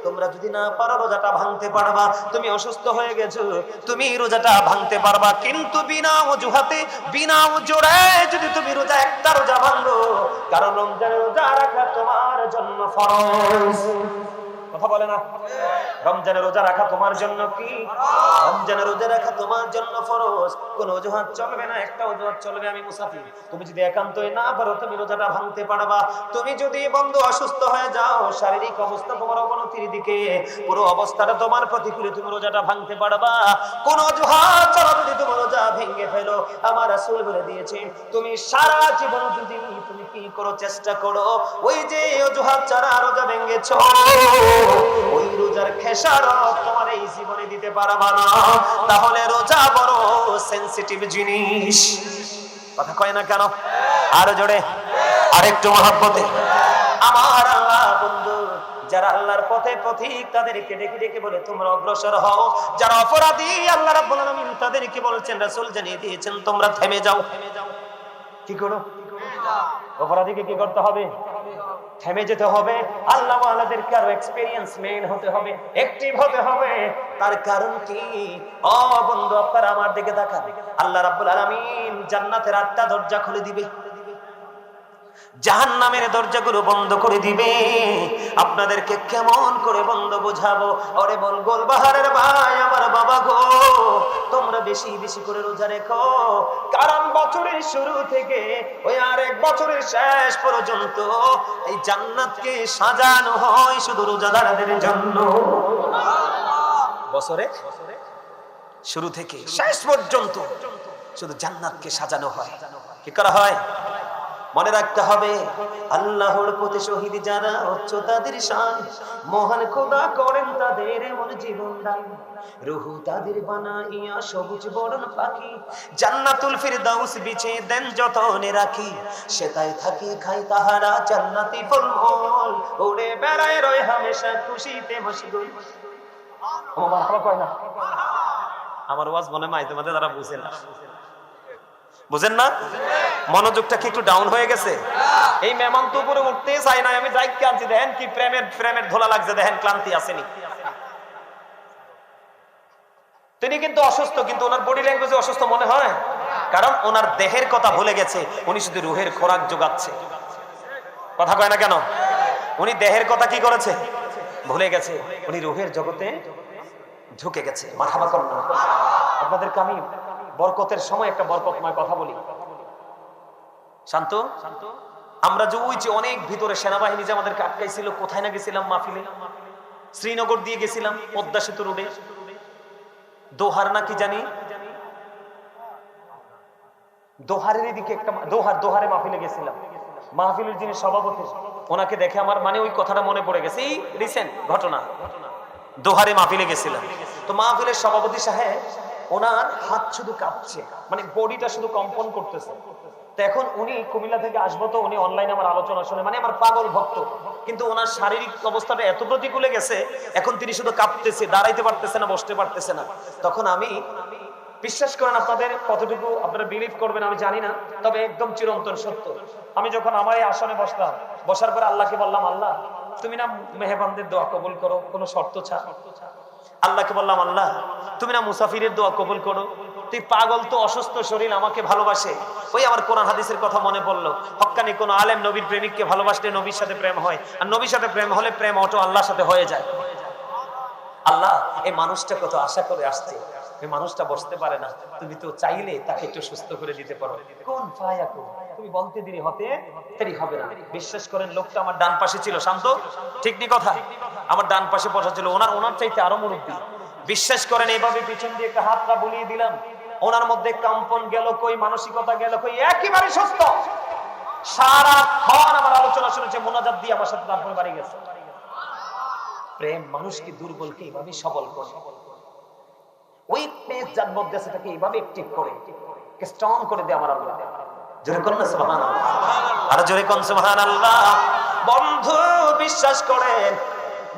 তোমরা যদি না পারো রোজাটা ভাঙতে পারবা। তুমি অসুস্থ হয়ে গেছো, তুমি রোজাটা ভাঙতে পারবা, কিন্তু বিনা অজুহাতে, বিনা ওজরে যদি তুমি রোজা একটা রোজা ভাঙো, কারণ রমজানের রোজা রাখা তোমার জন্য ফরজ। কথা বলে না? রমজানের রোজা রাখা তোমার জন্য কি? রমজানের রোজা রাখা তোমার জন্য ফরজ। কোন অজুহাত চলবে না, একটা অজুহাত চলবে, আমি মুসাফির। তুমি যদি একান্তই না পারো, তুমি রোজাটা ভাঙতে পারবা। তুমি যদি বন্ধু অসুস্থ হয়ে যাও, শারীরিক অবস্থা তোমার অবনতির দিকে, পুরো অবস্থাটা তোমার প্রতিকূলে, তুমি রোজাটা ভাঙতে পারবা। কোন অজুহাত ছাড়া যদি তুমি রোজা ভেঙে ফেলো, আমার রাসূল বলে দিয়েছেন, তুমি সারা জীবন যদি তুমি কি করো, চেষ্টা করো, ওই যে অজুহাত ছাড়া রোজা ভেঙেছো, ওই রোজার খেসারত তোমার এই জীবনে দিতে পারবা না। তাহলে রোজা বড় সেনসিটিভ জিনিস। কথা কয় না কেন? আরো জোরে, আরেকটু মহব্বতে। আমার আল্লাহ বন্ধু, যারা আল্লাহর পথে পথিক, তাদেরকে ডেকে ডেকে বলে তোমরা অগ্রসর হও। যারা অপরাধী, আল্লাহ রাব্বুল আলামিন তাদেরকে বলছেন, রাসূল জানিয়ে দিয়েছেন, তোমরা থেমে যাও। কি করো? অপরাধীকে কি করতে হবে? থেমে যেতে হবে। আল্লাহ ওয়ালাদেরকে আরো এক্সপেরিয়েন্স মেন হতে হবে, অ্যাক্টিভ হতে হবে। তার কারণ কি? বন্ধু, আপনারা আমার দিকে তাকান। আল্লাহ রাব্বুল আলামিন জান্নাতের 8টা দরজা খুলে দিবে, জাহান্নামের দরজাগুলো বন্ধ করে দিবে। আপনাদেরকে কেমন করে বন্ধ বোঝাবো? ওরে বল গোলবাহারের ভাই, আমার বাবা গো, তোমরা বেশি বেশি করে রোজা রেখো, কারণ বছরের শুরু থেকে ওই আরেক বছরের শেষ পর্যন্ত এই জান্নাতকে সাজানো হয় শুধু রোজাদারদের জন্য। বছরে শুরু থেকে শেষ পর্যন্ত শুধু জান্নাতকে সাজানো হয়। কি করা হয়? মনে রাখতে হবে আল্লাহর প্রতি শহীদ যারা উচ্চ তাদের শান, মহান খোদা করেন তাদের এমন জীবন দান, রুহু তাদের বানাইয়া সবুজ বরণ পাখি, জান্নাতুল ফিরদাউস বিছে দেন যতনে রাখি, সেটাই থাকি খাই তাহারা জান্নাতি ফলমূল, উড়ে বেড়ায় রয় হামেশা খুশিতে মশগুল। আমার ওয়াজ মনে মাইতে মাঝে তারা বুঝেন না, বুঝেন না? মনোযোগটা কি একটু ডাউন হয়ে গেছে? এই মেহমান তো উপরে উঠতে চাই না, আমি যাই কাঁদছি, দেখেন কি প্রেমের ধোলা লাগছে, দেখেন ক্লান্তি আসেনি। তিনি কিন্তু অসুস্থ, কিন্তু ওনার বডি ল্যাঙ্গুয়েজে অসুস্থ মনে হয়, কারণ ওনার দেহের কথা ভুলে গেছে, উনি শুধু রুহের খোরাক যোগাচ্ছে। কথা কয় না কেন? উনি দেহের কথা কি করেছে? ভুলে গেছে, উনি রুহের জগতে ঢুকে গেছে। মারহাবা করুন। আপনাদেরকে আমি বরকতের সময় একটা বরকতময় কথা বলি। শান্ত, আমরা যে ওই যে অনেক ভিতরে সেনাবাহিনী যে আমাদেরকে আটকাইছিল, কোথায় না গেছিলাম মাহফিলে, শ্রীনগর দিয়ে গেছিলাম, পদ্মা সেতু রোডে, দোহার না কি জানি, দোহারের দিকে একটা দোহারে মাহফিলে গেছিলাম। মাহফিলের যিনি সভাপতি, ওনাকে দেখে আমার মানে ওই কথাটা মনে পড়ে গেছে, এই রিসেন্ট ঘটনা। দোহারে মাহফিলে গেছিলাম, তো মাহফিলের সভাপতি সাহেব, ওনার হাত শুধু কাঁপছে, মানে বডিটা শুধু কম্পন করতেছে। তো এখন উনি কুমিল্লা থেকে আসবো, তো উনি অনলাইনে আমার আলোচনা শুনে, মানে আমার পাগল ভক্ত, কিন্তু ওনার শারীরিক অবস্থাটা এত প্রতিকূলে গেছে, এখন তিনি শুধু কাঁপতেছে, দাঁড়াইতে পারতেছে না, বসতে পারতেছে না। তখন আমি, বিশ্বাস করেন, আপনাদের কতটুকু আপনারা বিলিভ করবেন আমি জানি না, তবে একদম চিরন্তন সত্য, আমি যখন আমার এই আসনে বসলাম, বসার পরে আল্লাহকে বললাম, আল্লাহ তুমি না মেহমানদের দোয়া কবুল করো কোনো শর্ত ছাড়া। আল্লাহকে বললাম, আল্লাহ তুমি না মুসাফিরের দোয়া কবুল করো। তুই পাগল তো, অসুস্থ শরীর, আমাকে ভালোবাসে। ওই আমার কোরআন হাদিসের কথা মনে পড়লো, হক্কানি কোন আলেম নবীর প্রেমিককে ভালোবাসলে নবীর সাথে প্রেম হয়, আর নবীর সাথে প্রেম হলে প্রেম অটো আল্লাহর সাথে হয়ে যায়। আল্লাহ এই মানুষটা কত আশা করে আসছে, এই মানুষটা বসতে পারে না, তুমি তো চাইলে তাকে একটু সুস্থ করে দিতে পারো। কোন ফায়াকুন, তুমি বলতে দেরি হতে দেরি হবে না। বিশ্বাস করেন, লোকটা আমার ডান পাশে ছিল। শান্ত, ঠিক নি কথা? আমার ডান পাশে বসা ছিল, ওনার চাইতে আরো মুরব্বী। বিশ্বাস করেন, এইভাবে পিছন দিয়ে একটা হাতটা বুলিয়ে দিলাম, ওনার মধ্যে কম্পন গেল কই, মানসিকতা গেল কই, একেবারে সুস্থ। সারাক্ষণ আমার আলোচনা শুনেছে, মোনাজাত দিয়ে আমার সাথে তারপরে বাড়ি গেছে। প্রেম মানুষকে দুর্বলকে এইভাবে সবল করে, উইকনেস যার মধ্যে আছে তাকে এইভাবে অ্যাক্টিভ করে, স্ট্রং করে দেয় আমার আল্লাহ। জোরে কোন না সুবহানাল্লাহ, আর জোরে কোন সুবহানাল্লাহ। বন্ধু বিশ্বাস করেন,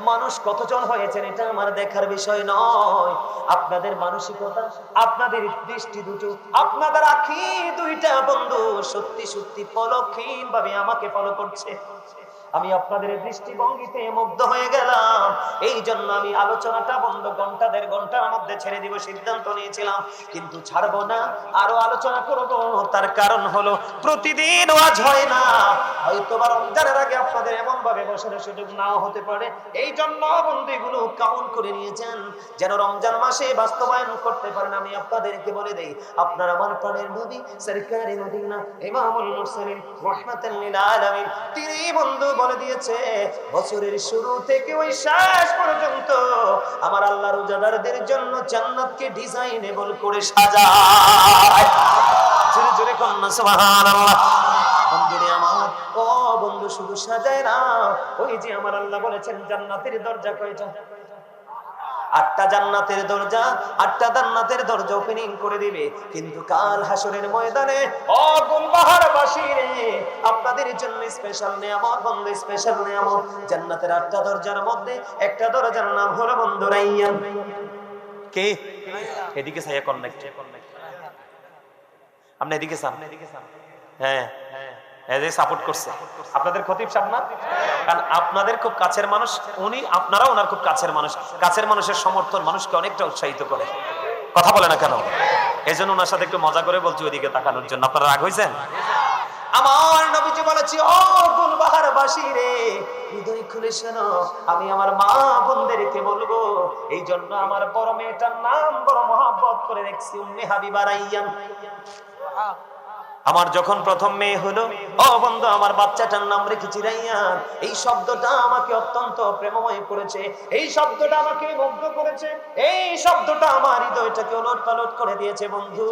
মানুষ কতজন হয়েছেন এটা আমার দেখার বিষয় নয়, আপনাদের মানসিকতা, আপনাদের দৃষ্টি দুটো, আপনাদের আঁখি দুইটা বন্ধু সত্যি সত্যি পলকহীন ভাবে আমাকে ফলো করছে। আমি আপনাদের দৃষ্টিভঙ্গিতে মুগ্ধ হয়ে গেলাম, এই জন্য আমি আলোচনাটা বন্ধ ঘন্টা দেড় ঘন্টার মধ্যে ছেড়ে দিব সিদ্ধান্ত নিয়েছিলাম, কিন্তু ছাড়বো না, আরো আলোচনা করব। তার কারণ হলো প্রতিদিন ওয়াজ হয় না, হয়তো বা রমজানের আগে আপনাদের এমন ভাবে বসার সুযোগ নাও হতে পারে। এই জন্য বন্ধু এগুলো কাউন্ট করে নিয়েছেন, যেন রমজান মাসে বাস্তবায়ন করতে পারেন। আমি আপনাদেরকে বলে দেই, আপনার আমার প্রাণের নবী সরকারে মদিনা ইমামুল মুরসালিন রাহমাতাল লিল আলামিন, তিনি বন্ধু বলে দিয়েছে, বছরের শুরু থেকে ওই শেষ পর্যন্ত আমার আল্লাহ রোজাদারদের জন্য জান্নাতকে ডিজাইনেবল করে সাজায়। জোরে জোরে কোন সুবহানাল্লাহ। বন্ধুরে আমার, ও বন্ধু শুধু সাজায় না, ওই যে আমার আল্লাহ বলেছেন জান্নাতের দরজা কয়টা? 8টা জান্নাতের দরজা, 8টা জান্নাতের দরজা ওপেনিং করে দিবে। কিন্তু কাল হাসরের ময়দানে ও গুলবাহারবাসী রে, আপনাদের জন্য স্পেশাল নিয়ামত, বন্ধু স্পেশাল নিয়ামত। জান্নাতের 8টা দরজার মধ্যে একটা দরজার নাম হলো বন্ধু রাইয়ান। কে? এদিকে ছায়া কন্নেক্ট, আপনি এদিকে চান? হ্যাঁ, এই সাপোর্ট করছে আপনাদের খতিব সাহেব না, কারণ আপনাদের খুব কাছের মানুষ উনি, আপনারা ওনার খুব কাছের মানুষ। কাছের মানুষের সমর্থন মানুষকে অনেকটা উৎসাহিত করে। কথা বলে না কেন? এই জন্য ওনার সাথে একটু মজা করে বলছি ওইদিকে তাকানোর জন্য। আপনারা রাগ হয়েছেন? আমার নবীজি বলেছি, ও গুলবাহারবাসী রে, হৃদয় খুলে শোনো, আমি আমার মা বোনদেরকে বলবো, এই জন্য আমার বড় মেয়েটার নাম বড় মহব্বত করে রেখেছি উম্মে হাবিবা রাইয়ান। আমার যখন প্রথম মেয়ে হলো, ও বন্ধু, আমার বাচ্চাটার নাম রেখেছি রাইয়ান। এই শব্দটা আমাকে অত্যন্ত প্রেমময় করেছে, এই শব্দটা আমাকে মুগ্ধ করেছে, এই শব্দটা আমার হৃদয়টাকে ওলটপালট করে দিয়েছে। বন্ধু,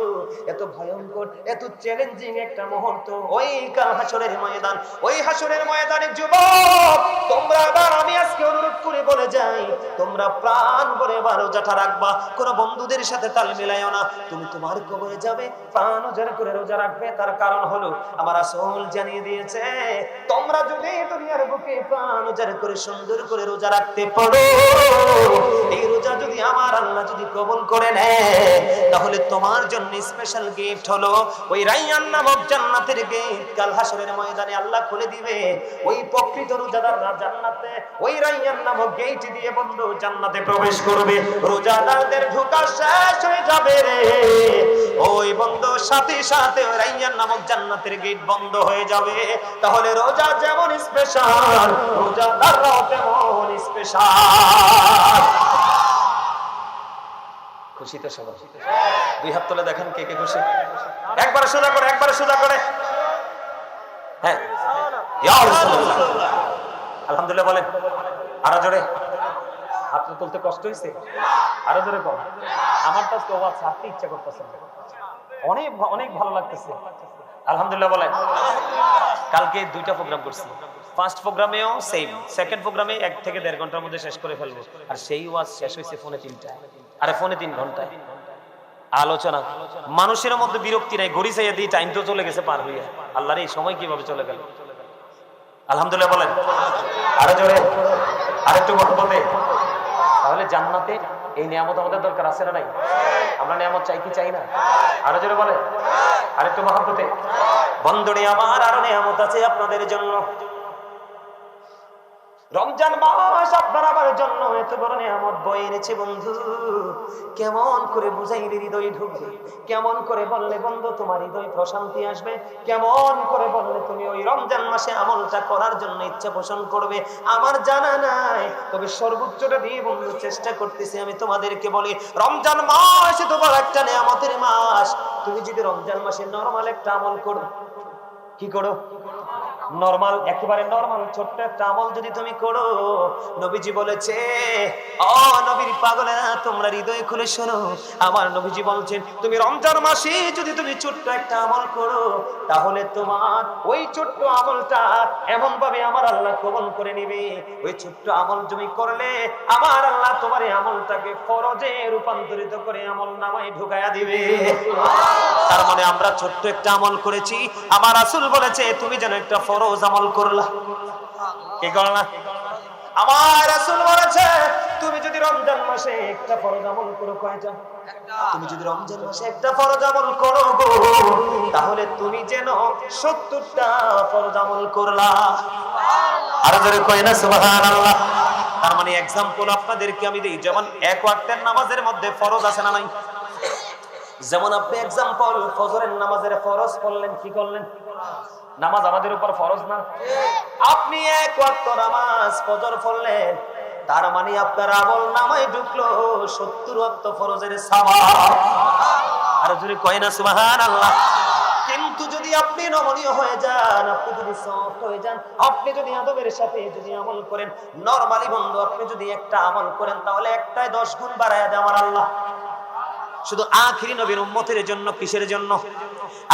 এত ভয়ঙ্কর, এত চ্যালেঞ্জিং একটা মুহূর্ত ওই কাল হাসরের ময়দান, ওই হাসরের ময়দানে যুবক তোমরা আবার, আমি আজকে অনুরোধ করে বলে যাই, তোমরা প্রাণ ভরে রোজাটা রাখবা। কোন বন্ধুদের সাথে তাল মিলাইও না। তুমি তোমার কবরে যাবে, প্রাণ উজাড় করে রোজা রাখবে। তার কারণ হলো আমার রাসূল জানিয়ে দিয়েছে, তোমরা যদি দুনিয়ার বুকে প্রাণ উজাড় করে সুন্দর করে রোজা রাখতে পারো, এই রোজা যদি আমার আল্লাহ যদি কবুল করে নেয়, তাহলে তোমার জন্য স্পেশাল গিফট হলো ওই রাইয়ান নামক জান্নাতের গেট। কাল হাসরের ময়দানে আল্লাহ খুলে দিবে, ওই প্রকৃত রোজাদাররা জান্নাতে ওই রাইয়ান নামক গেট দিয়ে বন্ধু জান্নাতে প্রবেশ করবে। রোজাদারদের ঢোকা শেষ হয়ে যাবে রে ওই বন্ধু, সাথে সাথে ওই রাইয়ান নামক জান্নাতের গেট বন্ধ হয়ে যাবে। তাহলে রোজা যেমন স্পেশাল, রোজাদাররাও তেমন স্পেশাল। খুশি তো সবাই? দুই হাত তুলে দেখেন কে কে খুশি। একবারে সোজা করে, একবারে সোজা করে। হ্যাঁ, ইয়া রাসূলুল্লাহ। আলহামদুলিল্লাহ বলেন আরো জোরে। হাত তুলতে কষ্ট হইছে? আরো জোরে কর। আমার তো আজকে ওয়াজ ছাড়তে ইচ্ছা করতেছে না, অনেক অনেক ভালো লাগতেছে। আলহামদুলিল্লাহ বলেন। কালকে দুইটা প্রোগ্রাম করছি। ফার্স্ট প্রোগ্রামেও সেম, সেকেন্ড প্রোগ্রামে 1 থেকে 1.5 ঘন্টার মধ্যে শেষ করে ফেলবো। আর সেই ওয়াজ শেষ হয়েছে 2:45টায়, আরে 3 ঘন্টায় আলোচনা। মানুষের মধ্যে বিরক্তি নাই, ঘড়ি চাইয়া দিই, টাইম তো চলে গেছে পার হইয়া। আল্লাহর এই সময় কিভাবে চলে গেল। আলহামদুলিল্লাহ বলেন আরো জোরে, আরেকটু মহব্বতে। তাহলে জান্নাতে এই নিয়ামত আমাদের দরকার আছে না নাই? আমরা নিয়ামত চাই কি চাই না? আরো জোরে বলেন আরেকটু মহব্বতে। বন্ধুরে আমার, আরো নিয়ামত আছে আপনাদের জন্য। রমজান মাস আপনার আমার জন্য এত বড় নিয়ামত বয়ে এনেছে বন্ধু। কেমন করে বুঝাইলে হৃদয় ঢুকবে, কেমন করে বললে বন্ধু তোমার হৃদয় প্রশান্তি আসবে, কেমন করে বললে তুমি ওই রমজান মাসে আমলটা করার জন্য ইচ্ছা পোষণ করবে, আমার জানা নাই। তবে সর্বোচ্চটা দিয়ে বন্ধু চেষ্টা করতেছি আমি তোমাদেরকে বলি, রমজান মাস এত বড় একটা নিয়ামতের মাস। তুমি যদি রমজান মাসে নরমাল একটা আমল করো, কি করো? নরমাল, একেবারে নরমাল ছোট্ট একটা আমল যদি তুমি করো, নবীজি বলেছে, ও নবীর পাগলেরা তোমরা হৃদয় খুলে শোনো, আমার নবীজি বলছেন তুমি রমজান মাসে যদি তুমি ছোট্ট একটা আমল করো, তাহলে তোমার ওই ছোট্ট আমলটা এমন ভাবে আমার আল্লাহ কবুল করে নিবে। ওই ছোট্ট আমল তুমি করলে আমার আল্লাহ তোমার এই আমলটাকে ফরজে রূপান্তরিত করে আমল নামায় ঢুকায়া দিবে। তার মানে আমরা ছোট্ট একটা আমল করেছি, আমার রাসূল বলেছে তুমি যেন একটা ফরজ আমল করলা। কি করলা? আমার রাসূল বলেছে তুমি যদি রমজান মাসে একটা ফরজ আমল করো, কয়টা? তুমি যদি রমজান মাসে একটা ফরজ আমল করো গো, তাহলে তুমি যেন 70টা ফরজ আমল করলা। আর ধরে কয় না সুবহানাল্লাহ। তার মানে एग्जांपल আপনাদেরকে আমি দেই, যেমন এক ওয়াক্তের নামাজের মধ্যে ফরজ আছে না নাই? যেমন আপনি एग्जांपल ফজরের নামাজের ফরজ পড়লেন, কি করলেন? নামাজ আমাদের উপর ফরজ না? আপনি এক ওয়াক্ত নামাজ ফজর পড়লেন, তার মানে আপনার আমল নামায় ঢুকলো 70 ওয়াক্ত ফরজের সওয়াব। আর যদি কয় না সুবহানাল্লাহ। কিন্তু যদি আপনি নমনীয় হয়ে যান, আপনি যদি সফট হয়ে যান, আপনি যদি আদবের সাথে যদি আমল করেন, নরমালি বন্ধু আপনি যদি একটা আমল করেন, তাহলে একটাই 10 গুণ বাড়ায়া দেয় আমার আল্লাহ। শুধু আখিরি নবীর উম্মতের জন্য। কিসের জন্য?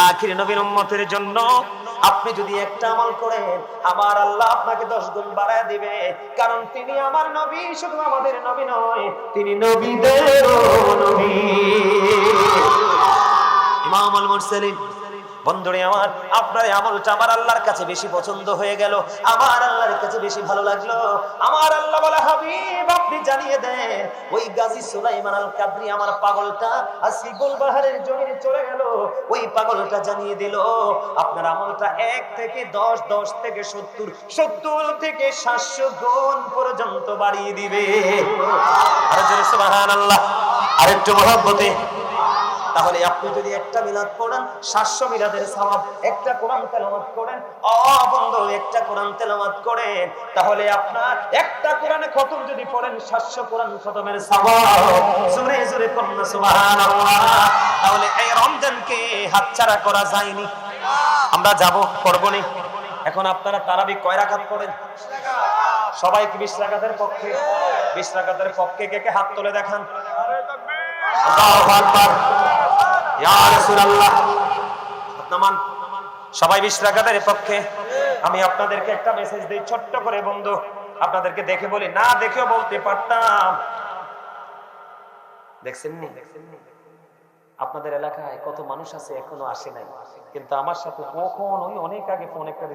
আখিরি নবীর উম্মতের জন্য। আপনি যদি একটা আমল করেন, আমার আল্লাহ আপনাকে 10 গুণ বাড়ায় দিবে। কারণ তিনি আমার নবী, শুধু আমাদের নবী নয়, তিনি নবীদেরও নবী। ইমামুল মুরসালিন। বন্ধুরে আমার, আপনার আমলটা আমার আল্লাহর কাছে বেশি পছন্দ হয়ে গেল, আমার আল্লাহর কাছে বেশি ভালো লাগলো। আমার আল্লাহ বলে, হাবিব আপনি জানিয়ে দেন ওই গাজী সুলাইমান আল কাদরি আমার পাগলটা আজকে গোলবাহারের জমিনে চলে গেল, ওই পাগলটা জানিয়ে দিল আপনার আমলটা 1 থেকে 10, 10 থেকে 70, 70 থেকে 700 গুণ পর্যন্ত বাড়িয়ে দিবে। আর জোরে সুবহানাল্লাহ। আরেকটু মহব্বতে। তাহলে আপনি যদি একটা মিলাদ পড়েন 700 মিলাদের সওয়াব, একটা কোরআন তেলাওয়াত করেন বন্ধু একটা কোরআন তেলাওয়াত করেন, তাহলে আপনার একটা কোরআনে খতম যদি পড়েন 700 কোরআন খতমের সওয়াব। জোরে জোরে পড়ুন সুবহানাল্লাহ। তাহলে এই রমজানকে হাতছাড়া করা যায়নি। আমরা যাব পড়বনি। এখন আপনারা তারাবি কয় রাকাত পড়েন? সবাই কি 20 রাকাতের পক্ষে? 20 রাকাতের পক্ষে কে কে হাত তুলে দেখান। আল্লাহু আকবার, ইয়া রাসূলুল্লাহ। নামান সবাই 20 রাকাতের পক্ষে। আমি আপনাদেরকে একটা মেসেজ দেই ছোট্ট করে বন্ধু, আপনাদেরকে দেখে বলি, না দেখেও বলতে পারতাম। দেখছেন নি আপনাদের এলাকায় কত মানুষ আছে এখনো আসে নাই, কিন্তু আমার সাথে কখন ওই অনেক আগে ফোন একটা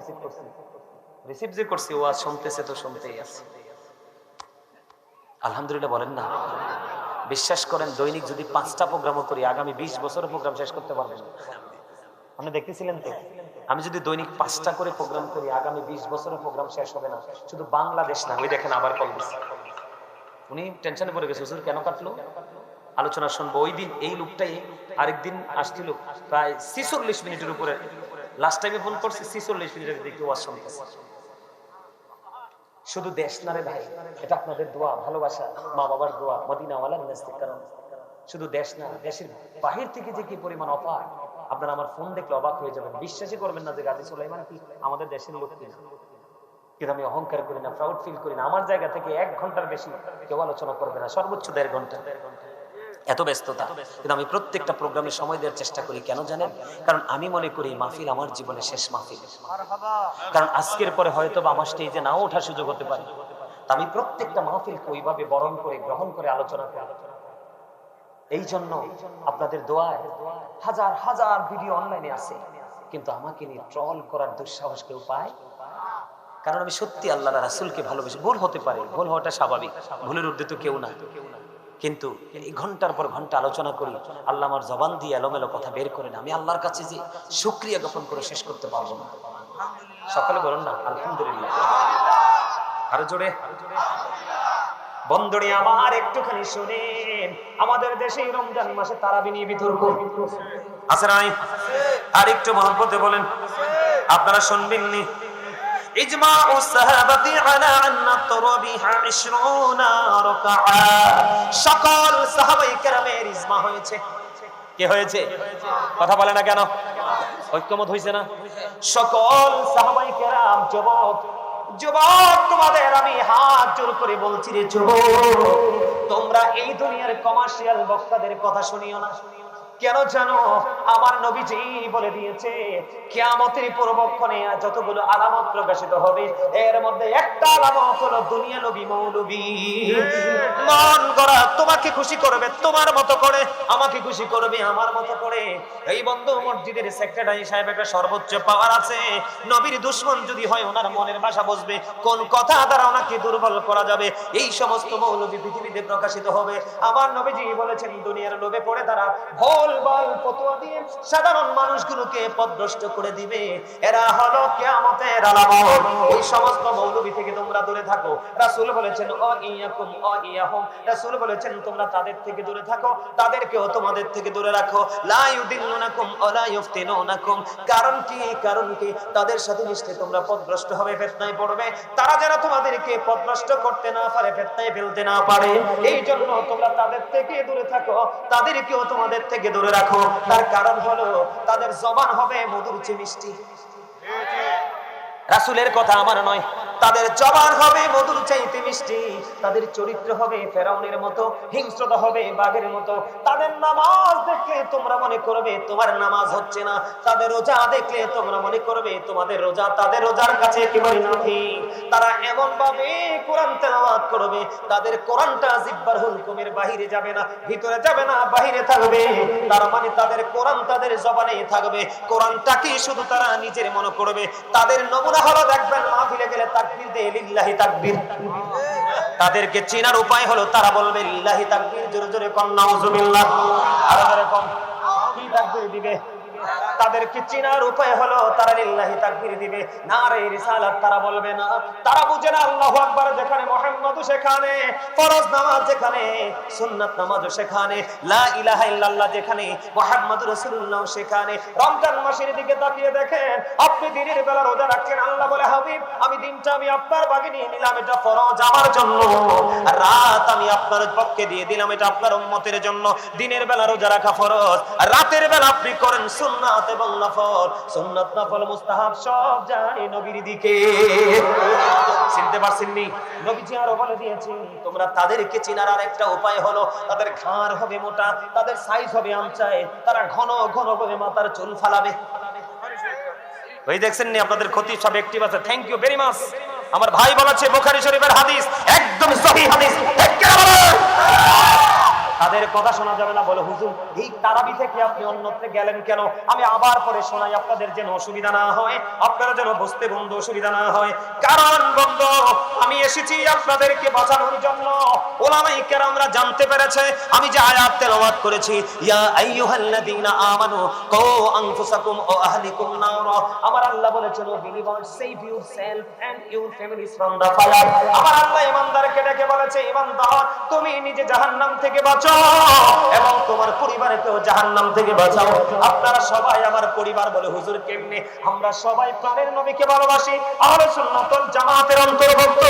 রিসিভ যে করছি ও আজ শুনতেছে তো শুনতেই আছে। আলহামদুলিল্লাহ বলেন না। বিশ্বাস করেন দৈনিক যদি 5টা প্রোগ্রামও করি আগামী 20 বছরের প্রোগ্রাম শেষ করতে পারবেন। আপনি দেখতেছিলেন তো, আমি যদি দৈনিক 5টা করে প্রোগ্রাম করি আগামী 20 বছরের প্রোগ্রাম শেষ হবে না। শুধু বাংলাদেশ না, ওই দেখেন আবার কল দিচ্ছে, উনি টেনশনে পড়ে গেছে, হুজুর কেন কাটলো, আলোচনা শুনবো। ওই দিন এই লোকটাই আরেকদিন আসছিল প্রায় 46 মিনিটের উপরে, লাস্ট টাইমে ফোন করছি 46 মিনিটের দিকে ওয়াজ শুনতেছে। শুধু দেশ না রে ভাই, এটা আপনাদের দোয়া, ভালোবাসা, মা বাবার দোয়া, মদিনাওয়ালার নেস্তের কারণ। শুধু দেশ না, দেশের বাহির থেকে যে কি পরিমাণ অফার, আপনারা আমার ফোন দেখলে অবাক হয়ে যাবেন। বিশ্বাসই করবেন না যে গাজী সুলাইমান কি আমাদের দেশের লোক কিনা। কিন্তু আমি অহংকার করি না, প্রাউড ফিল করি না। আমার জায়গা থেকে 1 ঘন্টার বেশি কেউ আলোচনা করবে না, সর্বোচ্চ 1.5 ঘন্টা। এত ব্যস্ততা, কিন্তু আমি প্রত্যেকটা প্রোগ্রামে সময় দেওয়ার চেষ্টা করি। কেন জানেন? কারণ আমি মনে করি মাহফিল আমার জীবনের শেষ মাহফিল। কারণ আজকের পরে হয়তো আমার স্টেজে নাও ওঠার সুযোগ হতে পারে। আমি প্রত্যেকটা মাহফিলকে ওইভাবে বরণ করে গ্রহণ করে আলোচনা করি। এই জন্য আপনাদের দোয়ায় হাজার হাজার ভিডিও অনলাইনে আছে, কিন্তু আমাকে নিয়ে ট্রল করার দুঃসাহস কেউ পায়। কারণ আমি সত্যি আল্লাহ রাসূলকে ভালোবাসি। ভুল হতে পারে, ভুল হওয়াটা স্বাভাবিক, ভুলের ঊর্ধ্বে তো কেউ না। কিন্তু এই ঘন্টার পর ঘন্টা আলোচনা করি, আল্লাহ আমার জবান দিয়ে এলোমেলো কথা বের করে না। আমি আল্লাহর কাছে যে শুকরিয়া জ্ঞাপন করে শেষ করতে পারবো না। সকালে বলুন না আলহামদুলিল্লাহ, আরো জোরে। বন্ধুরে আমার একটুখানি শুনেন, আমাদের দেশে রমজান মাসে তারাবি নিয়ে বিতর্ক আছে নাই? আর একটু মহব্বতে বলেন, আপনারা শুনবেন নি? إجماع الصحابة على أن التراويح 20 ركعة। সকল সাহাবায়ে কেরামের ইজমা হয়েছে। কি হয়েছে? কথা বলে না কেন? ঐক্যমত হইছে না? সকল সাহাবায়ে কেরাম, যুবক তোমাদের আমি হাত জোর করে বলছি রে যুবক, তোমরা এই দুনিয়ার কমার্শিয়াল বক্তাদের কথা শুনিও না। কেন জানো? আমার নবীজি বলে দিয়েছে কিয়ামতের পূর্বক্ষণে যতগুলো আলামত প্রকাশিত হবে, এর মধ্যে একটা আলামত হলো দুনিয়া নবী মৌলবী। মন গড়া তোমাকে খুশি করবে তোমার মতো করে, আমাকে খুশি করবে আমার মতো করে। এই বন্ধু মসজিদের সেক্রেটারি সাহেব একটা সর্বোচ্চ পাওয়ার আছে। নবীর দুশমন যদি হয় ওনার মনের ভাষা বুঝবে, কোন কথা দ্বারা ওনাকে দুর্বল করা যাবে, এই সমস্ত মৌলবী পৃথিবীতে প্রকাশিত হবে। আমার নবীজি বলেছেন দুনিয়ার লোভে পড়ে তারা ভুলভাল ফতোয়া দিয়ে সাধারণ মানুষগুলোকে পথভ্রষ্ট করে দিবে। এরা হলো কিয়ামতের আলামত। ওই সমস্ত মৌলবী থেকে তোমরা দূরে থাকো। রাসূল বলেছেন ও ইয়াকুম ও ইয়াহুম, রাসূল বলেছেন তোমরা তাদের থেকে দূরে থাকো, তাদেরকেও তোমাদের থেকে দূরে রাখো। লা ইউদিল্লুনাকুম ওয়া লা ইফতিনুনাকুম। কারণ কি? তাদের সাথে মিশলে তোমরা পথভ্রষ্ট হবে, ফিতনায় পড়বে। তারা যেন তোমাদেরকে পথভ্রষ্ট করতে না পারে, ফিতনায় ফেলতে না পারে, এই জন্য তোমরা তাদের থেকে দূরে থাকো, তাদেরকেও তোমাদের থেকে দূরে রাখো। তার কারণ হলো তাদের জবান হবে মধুর চেয়ে মিষ্টি। রাসূলের কথা আমার নয়, তাদের জবান হবে মধুর চাইতে মিষ্টি, তাদের চরিত্র হবে ফেরাউনের মতো, হিংস্রতা হবে বাঘের মতো। তাদের নামাজ দেখলে তোমরা মনে করবে তোমার নামাজ হচ্ছে না, তাদের রোজা দেখলে তোমরা মনে করবে তোমাদের রোজা তাদের রোজার কাছে একেবারে নথি। তারা এমন ভাবে কোরআন তেলাওয়াত করবে, তাদের কোরআনটা জিহ্বার হুলকুমের বাহিরে যাবে না, ভিতরে যাবে না, বাহিরে থাকবে। তার মানে তাদের কোরআন তাদের জবানে থাকবে, কোরআনটাকে শুধু তারা নিজের মনে করবে। তাদের নমুনা হলো দেখবেন মাহফিলে গেলে তাকবীর দেয় লিল্লাহি তাকবীর। তাদেরকে চেনার উপায় হলো তারা বলবে লিল্লাহি তাকবীর, জোরে জোরে কোন নাউজুবিল্লাহ। আর জোরে কোন কি তাকবীর দিবে? তাদেরকে চিনার উপায় হলো তারা লিল্লাহি তাকবীর দিবে, নারে রিসালাত তারা বলবে না। তারা বুঝে না আল্লাহু আকবার যেখানে মুহাম্মাদও সেখানে, ফরজ নামাজ যেখানে সুন্নাত নামাজও সেখানে, লা ইলাহা ইল্লাল্লাহ যেখানে মুহাম্মাদুর রাসূলুল্লাহ সেখানে। রমজান মাসের দিকে তাকিয়ে দেখেন, আপনি দিনের বেলা রোজা রাখছেন, আল্লাহ বলে হাবিব আমি দিনটা আমি আপনার ভাগে নিয়ে নিলাম, এটা ফরজ আমার জন্য, আর রাত আমি আপনার পক্ষে দিয়ে দিলাম, এটা আপনার উম্মতের জন্য। দিনের বেলা রোজা রাখা ফরজ, আর রাতের বেলা আপনি করেন সুন্নাত এবং নফল। সুন্নাত নফল মুস্তাহাব সব যায় নবীর দিকে। চিনতে পারছেননি? নবীজি আরো বলে দিয়েছে তোমরা তাদেরকে চিনার আর একটা উপায় হলো তাদের ঘাড় হবে মোটা, তাদের সাইজ হবে আমচায়, তারা ঘন ঘন ভাবে মাথার চুল ফালাবে। ওই দেখছেন নি আপনাদের খতিব সব অ্যাক্টিভ আছে, থ্যাংক ইউ ভেরি মাচ। আমার ভাই বলেছে বুখারী শরীফের হাদিস, একদম সহিহ হাদিস। তাদের কথা শোনা যাবে না। বলে হুজুর এই তারাবি থেকে আপনি অন্যত্র গেলেন কেন? আমি আবার পরে শোনাই আপনাদের যেন অসুবিধা না হয়, আপনারা যেন বুঝতে বন্ধু অসুবিধা না হয়। কারণ বন্ধু আমি এসেছি আপনাদেরকে বাঁচানোর জন্য। ওলামায়ে কেরামরা জানতে পেরেছে আমি যে আয়াত তেলাওয়াত করেছি, ইয়া আইয়ুহাল্লাযীনা আমানু কু আনফুসাকুম ওয়া আহলিকুম নারা, আমার আল্লাহ বলেছেন O believers save yourself and your families from the fire. আমার আল্লাহ ঈমানদারকে ডেকে বলেছে ঈমানদার তুমি নিজে জাহান্নাম থেকে বাঁচো এবং তোমার পরিবারকেও জাহান্নাম থেকে বাঁচাও। আপনারা সবাই আমার পরিবার। বলে হুজুর কেমনে? আমরা সবাই প্রাণের নবীকে ভালোবাসি, আহলে সুন্নাত ওয়াল জামাতের অন্তর্ভুক্ত।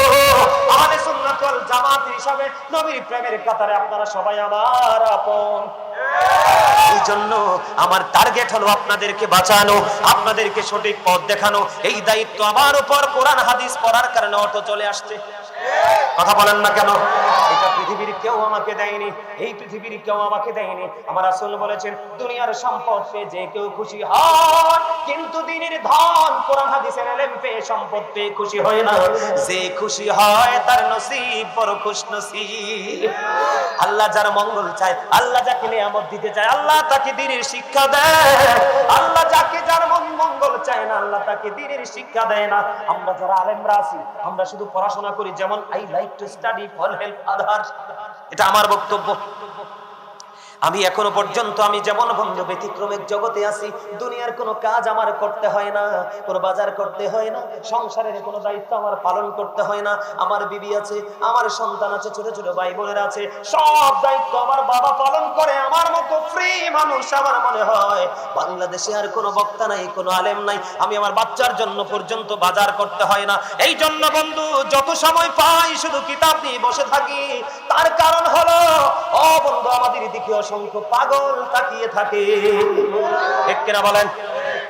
আহলে সুন্নাত ওয়াল জামাত হিসাবে নবীর প্রেমের কাতারে আপনারা সবাই আমার আপন। এই জন্য আমার টার্গেট হলো আপনাদেরকে বাঁচানো, আপনাদেরকে সঠিক পথ দেখানো। এই দায়িত্ব আমার উপর কোরআন হাদিস পড়ার কারণে অটো চলে আসছে। কথা বলেন না কেন? এটা পৃথিবীর কেউ আমাকে দেয়নি, এই পৃথিবীর কেউ আমাকে দেয়নি। আমার রাসূল বলেছেন দুনিয়ার সম্পদ পেয়ে যে কেউ খুশি হয়, কিন্তু দিনের ধন কোরআন হাদিসের ইলম পেয়ে সম্পদ পেয়ে খুশি হয় না। যে খুশি হয় তার নসিব বড় খুশনসিব। আল্লাহ যার মঙ্গল চায়, আল্লাহ যাকে নিয়ামত দিতে চায়, আল্লাহ তাকে দ্বীনের শিক্ষা দেয়। আল্লাহ যাকে যার মঙ্গল চায় না, আল্লাহ তাকে দ্বীনের শিক্ষা দেয় না। আমরা যারা আলেমরা আছি আমরা শুধু পড়াশোনা করি, যেমন I like to study for help others, এটা আমার বক্তব্য। আমি এখনো পর্যন্ত আমি যেমন বন্ধু ব্যতিক্রমের জগতে আছি, দুনিয়ার কোনো কাজ আমার করতে হয় না, কোনো বাজার করতে হয় না, সংসারের কোনো দায়িত্ব আমার পালন করতে হয় না। আমার বিবি আছে, আমার সন্তান আছে, ছোট ছোট ভাই বোনেরা আছে, সব দায়িত্ব আমার বাবা পালন করে। আমার মতো ফ্রি মানুষ আমার মনে হয় বাংলাদেশে আর কোনো বক্তা নাই, কোনো আলেম নাই। আমি আমার বাচ্চার জন্য পর্যন্ত বাজার করতে হয় না। এই জন্য বন্ধু যত সময় পাই শুধু কিতাব নিয়ে বসে থাকি। তার কারণ হলো ও বন্ধু আমাদের দিকে অসংখ্য পাগল তাকিয়ে থাকে। ঠিক কিনা বলেন?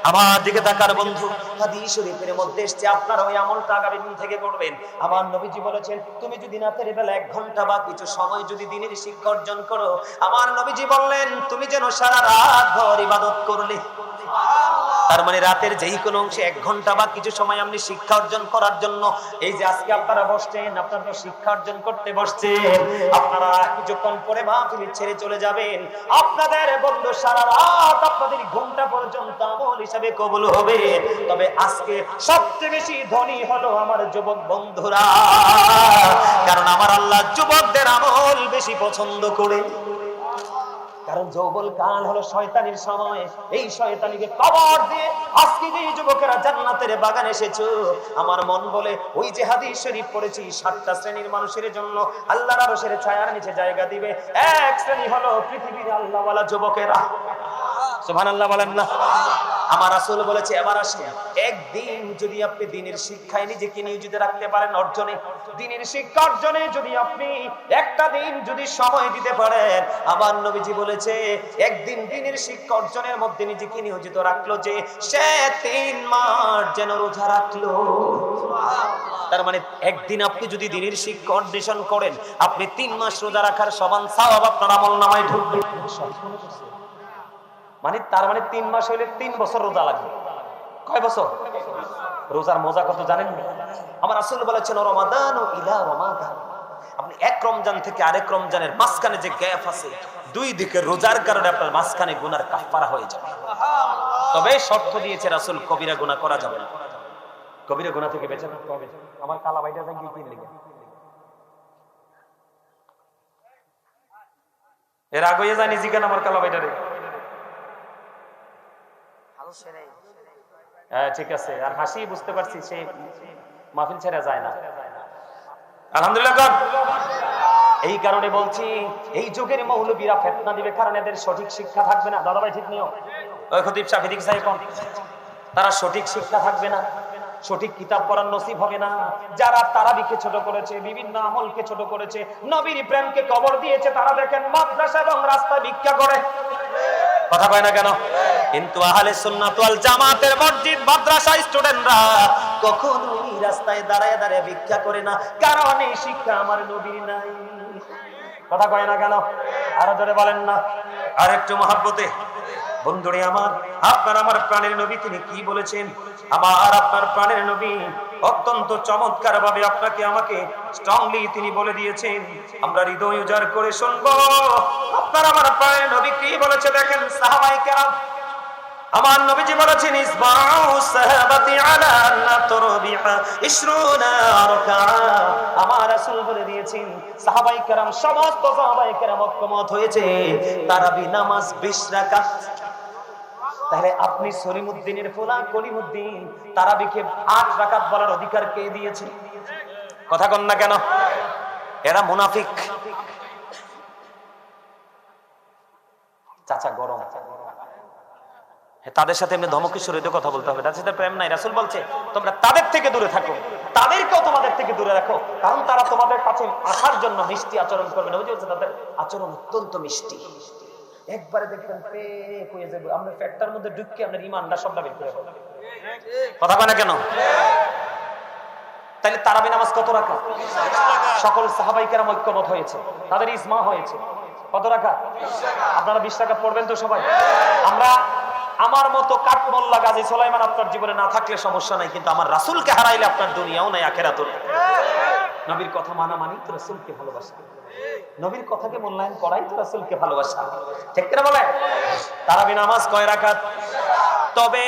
আমার দিকে তাকার বন্ধু। হাদিস শরীফের মধ্যে এসেছে আপনারা ওই আমলটা আগামী দিন থেকে করবেন। আমার নবীজি বলেছেন তুমি যদি রাতের বেলা 1 ঘন্টা বা কিছু সময় যদি দ্বীনের শিক্ষা অর্জন করো, আমার নবীজি বললেন তুমি যেন সারা রাত ভর ইবাদত করলে। তার মানে রাতের যেই কোনো অংশে 1 ঘন্টা বা কিছু সময় আপনি শিক্ষা অর্জন করার জন্য, এই যে আজকে আপনারা বসছেন, আপনারা শিক্ষা অর্জন করতে বসছেন, আপনারা কিছুক্ষণ পরে মাহফিল ছেড়ে চলে যাবেন। আপনাদের বন্ধু সারা রাত আপনাদের ঘন্টা পর্যন্ত আমল হিসাবে কবুল হবে। তবে আজকে সবচেয়ে বেশি ধনী হলো আমার যুবক বন্ধুরা, কারণ আমার আল্লাহ যুবকদের আমল বেশি পছন্দ করে। কারণ যৌবন কাল হলো শয়তানির সময়, এই শয়তানিকে কবর দিয়ে আজকে যে যুবকেরা জান্নাতের বাগানে এসেছো, আমার মন বলে ওই যে হাদিস শরীফ পড়েছি 7টা শ্রেণীর মানুষের জন্য আল্লাহর আরশের ছায়ার নিচে জায়গা দিবে। এক শ্রেণী হলো পৃথিবীর আল্লাহওয়ালা যুবকেরা। সুবহানাল্লাহ বলেন না? আমার রাসূল বলেছে এবার আসেন, একদিন যদি আপনি দ্বীনের শিক্ষায় নিজেকে নিয়োজিত রাখতে পারেন অর্জনে, দ্বীনের শিক্ষা অর্জনে যদি আপনি একটা দিন যদি সময় দিতে পারেন, আমার নবীজি বলেছে একদিন দ্বীনের শিক্ষা অর্জনের মধ্যে নিজেকে নিয়োজিত রাখলো যে সে 3 মাস যেন রোজা রাখলো। তার মানে একদিন আপনি যদি দ্বীনের শিক্ষা অর্জন করেন, আপনি 3 মাস রোজা রাখার সমান সওয়াব আপনার আমলনামায় ঢুকবে। মানে তার মানে 3 মাস হইলে 3 বছর রোজা লাগবে। কয় বছর? রোজার মজা কত জানেন? আমার রাসূল বলেছেন রমাদান ইলা রমাদান, আপনি এক রমজান থেকে আরেক রমজানের মাঝখানে যে গ্যাপ আছে, দুই দিকে রোজার কারণে আপনার মাঝখানে গুনার কাফারা হয়ে যাবে। তবে শর্ত দিয়েছে রাসূল কবিরা গুনাহ করা যাবে না। কবিরা গুনাহ থেকে বেঁচে থাকতে হবে। আমার কালা ভাইটা যান কি লিখে এর আগে জানি জিগান আমার কালা ভাইটারে। হ্যাঁ ঠিক আছে, আর হাসি বুঝতে পারছি সে মাহফিল ছেড়ে যায় না। আলহামদুলিল্লাহ। এই কারণে বলছি এই যুগের মৌলবীরা ফিতনা দিবে, কারণ এদের সঠিক শিক্ষা থাকবে না। দাদা ভাই ঠিক নিও, ওই খতিব সাহেব এদিক সাহেব, তারা সঠিক শিক্ষা থাকবে না, সঠিক কিতাব পড়ার নসিব হবে না। যারা তারাবিকে ছোট করেছে, বিভিন্ন আমলকে ছোট করেছে, নবীর প্রেমকে কবর দিয়েছে, তারা দেখেন মাদ্রাসা এবং রাস্তায় ভিক্ষা করে। কথা কয় না কেন? কিন্তু আহলে সুন্নাত ওয়াল জামাতের মসজিদ মাদ্রাসা স্টুডেন্টরা কখনোই রাস্তায় দাঁড়ায় দাঁড়ায় ভিক্ষা করে না, কারণ এই শিক্ষা আমার নবীর নাই। কথা কয় না কেন? আরো জোরে বলেন না। আর একটু মহব্বতে বন্ধুরে আমার, আপনার আমার প্রাণের নবী তিনি কি বলেছেন? আমার আপনার প্রাণের নবী অত্যন্ত চমৎকার ভাবে আপনাকে আমাকে স্ট্রংলি তিনি বলে দিয়েছেন। আমরা হৃদয় উজাড় করে শুনবো আপনার আমার প্রাণের নবী কি বলেছে। দেখেন সাহাবায়ে কেরাম, আমার নবীজি বলেছেন ইসবাউ সাহাবাতি আলা নাতরবিহা 20 রাকাআ। আমার রাসূল বলে দিয়েছেন সাহাবায়ে কেরাম, সমস্ত সাহাবায়ে কেরাম ঐক্যমত হয়েছে তারাবি নামাজ 20 রাকাত। তাহলে আপনি সলিমউদ্দিনের ফোলা কলিমউদ্দিন তারাবিকে 8 রাকাত বলার অধিকার কে দিয়েছে? কথা কন না কেন? এরা মুনাফিক। চাচা গরম, তাদের সাথে এমনি ধমকের সুরে কথা বলতে হবে, তাদের সাথে প্রেম নাই। রাসূল বলছে তোমরা তাদের থেকে দূরে থাকো, তাদেরকেও তোমাদের থেকে দূরে রাখো, কারণ তারা তোমাদের কাছে আসার জন্য মিষ্টি আচরণ করবে না। বুঝতে, তাদের আচরণ অত্যন্ত মিষ্টি। একবারে দেখবেন পেক হয়ে যাবে, আমরা ফ্যাক্টর মধ্যে ঢুকে আপনার ইমানটা সবটা বের করে ফেলবে। কথা কয় না কেন? তাহলে তারাবি নামাজ কত রাকাত? সকল সাহাবায়ে কেরাম ঐক্যমত হয়েছে, তাদের ইজমা হয়েছে। কত রাকাত? আপনারা 20 রাকাত পড়বেন তো সবাই? আমরা আমার মতো কাঠমোল্লা গাজী সুলাইমান আপনার জীবনে না থাকলে সমস্যা নাই, কিন্তু আমার রাসূলকে হারাইলে আপনার দুনিয়াও নাই আখিরাতও নাই। নবীর কথা মানা মানি তো রাসূলকে ভালোবাসা, নবীর কথাকে মূল্যায়ন করাই তো রাসূলকে ভালোবাসা। ঠিক করে বলে? তারাবি নামাজ কয় রাকাত? তবে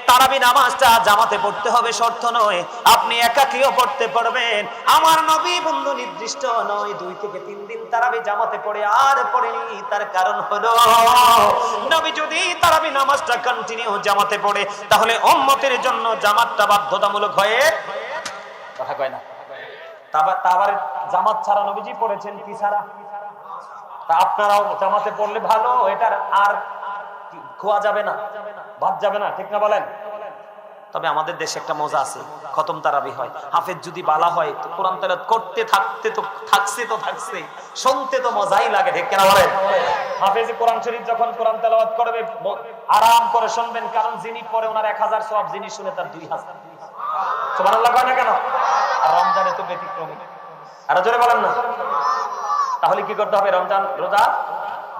তারাবি নামাজটা জামাতে পড়তে হবে শর্ত নয়, আপনি একাকিও পড়তে পারবেন। আমার নবী বন্ধু নির্দিষ্ট নয় 2 থেকে 3 দিন তারাবি জামাতে পড়ে আর পড়েনি। তার কারণ হলো নবী যদি তারাবি নামাজটা কন্টিনিউ জামাতে পড়ে তাহলে উম্মতের জন্য জামাতটা বাধ্যতামূলক হয়ে, কথা কয় না? তারপরে জামাত ছাড়া নবীজি পড়েছেন কি ছাড়া? তা আপনারাও জামাতে পড়লে ভালো, এটার আর খোয়া যাবে না, বাদ যাবে না। ঠিক না বলেন? তবে আমাদের দেশে একটা মজা আছে, খতম তারাবি হয়, হাফেজ যদি বালা হয় তো কোরআন তেলাওয়াত করতে থাকছে, শুনতে তো মজাই লাগে। ঠিক না বলেন? হাফেজ কোরআন শরীফ যখন কোরআন তেলাওয়াত করবে আরাম করে শুনবেন, কারণ যিনি পড়ে ওনার 1000 সওয়াব, যিনি শুনে তার 2000। সুবহানাল্লাহ কয় না কেন? আর রমজানে তো ব্যতিক্রমী। আরো জোরে বলেন না। তাহলে কি করতে হবে? রমজান রোজা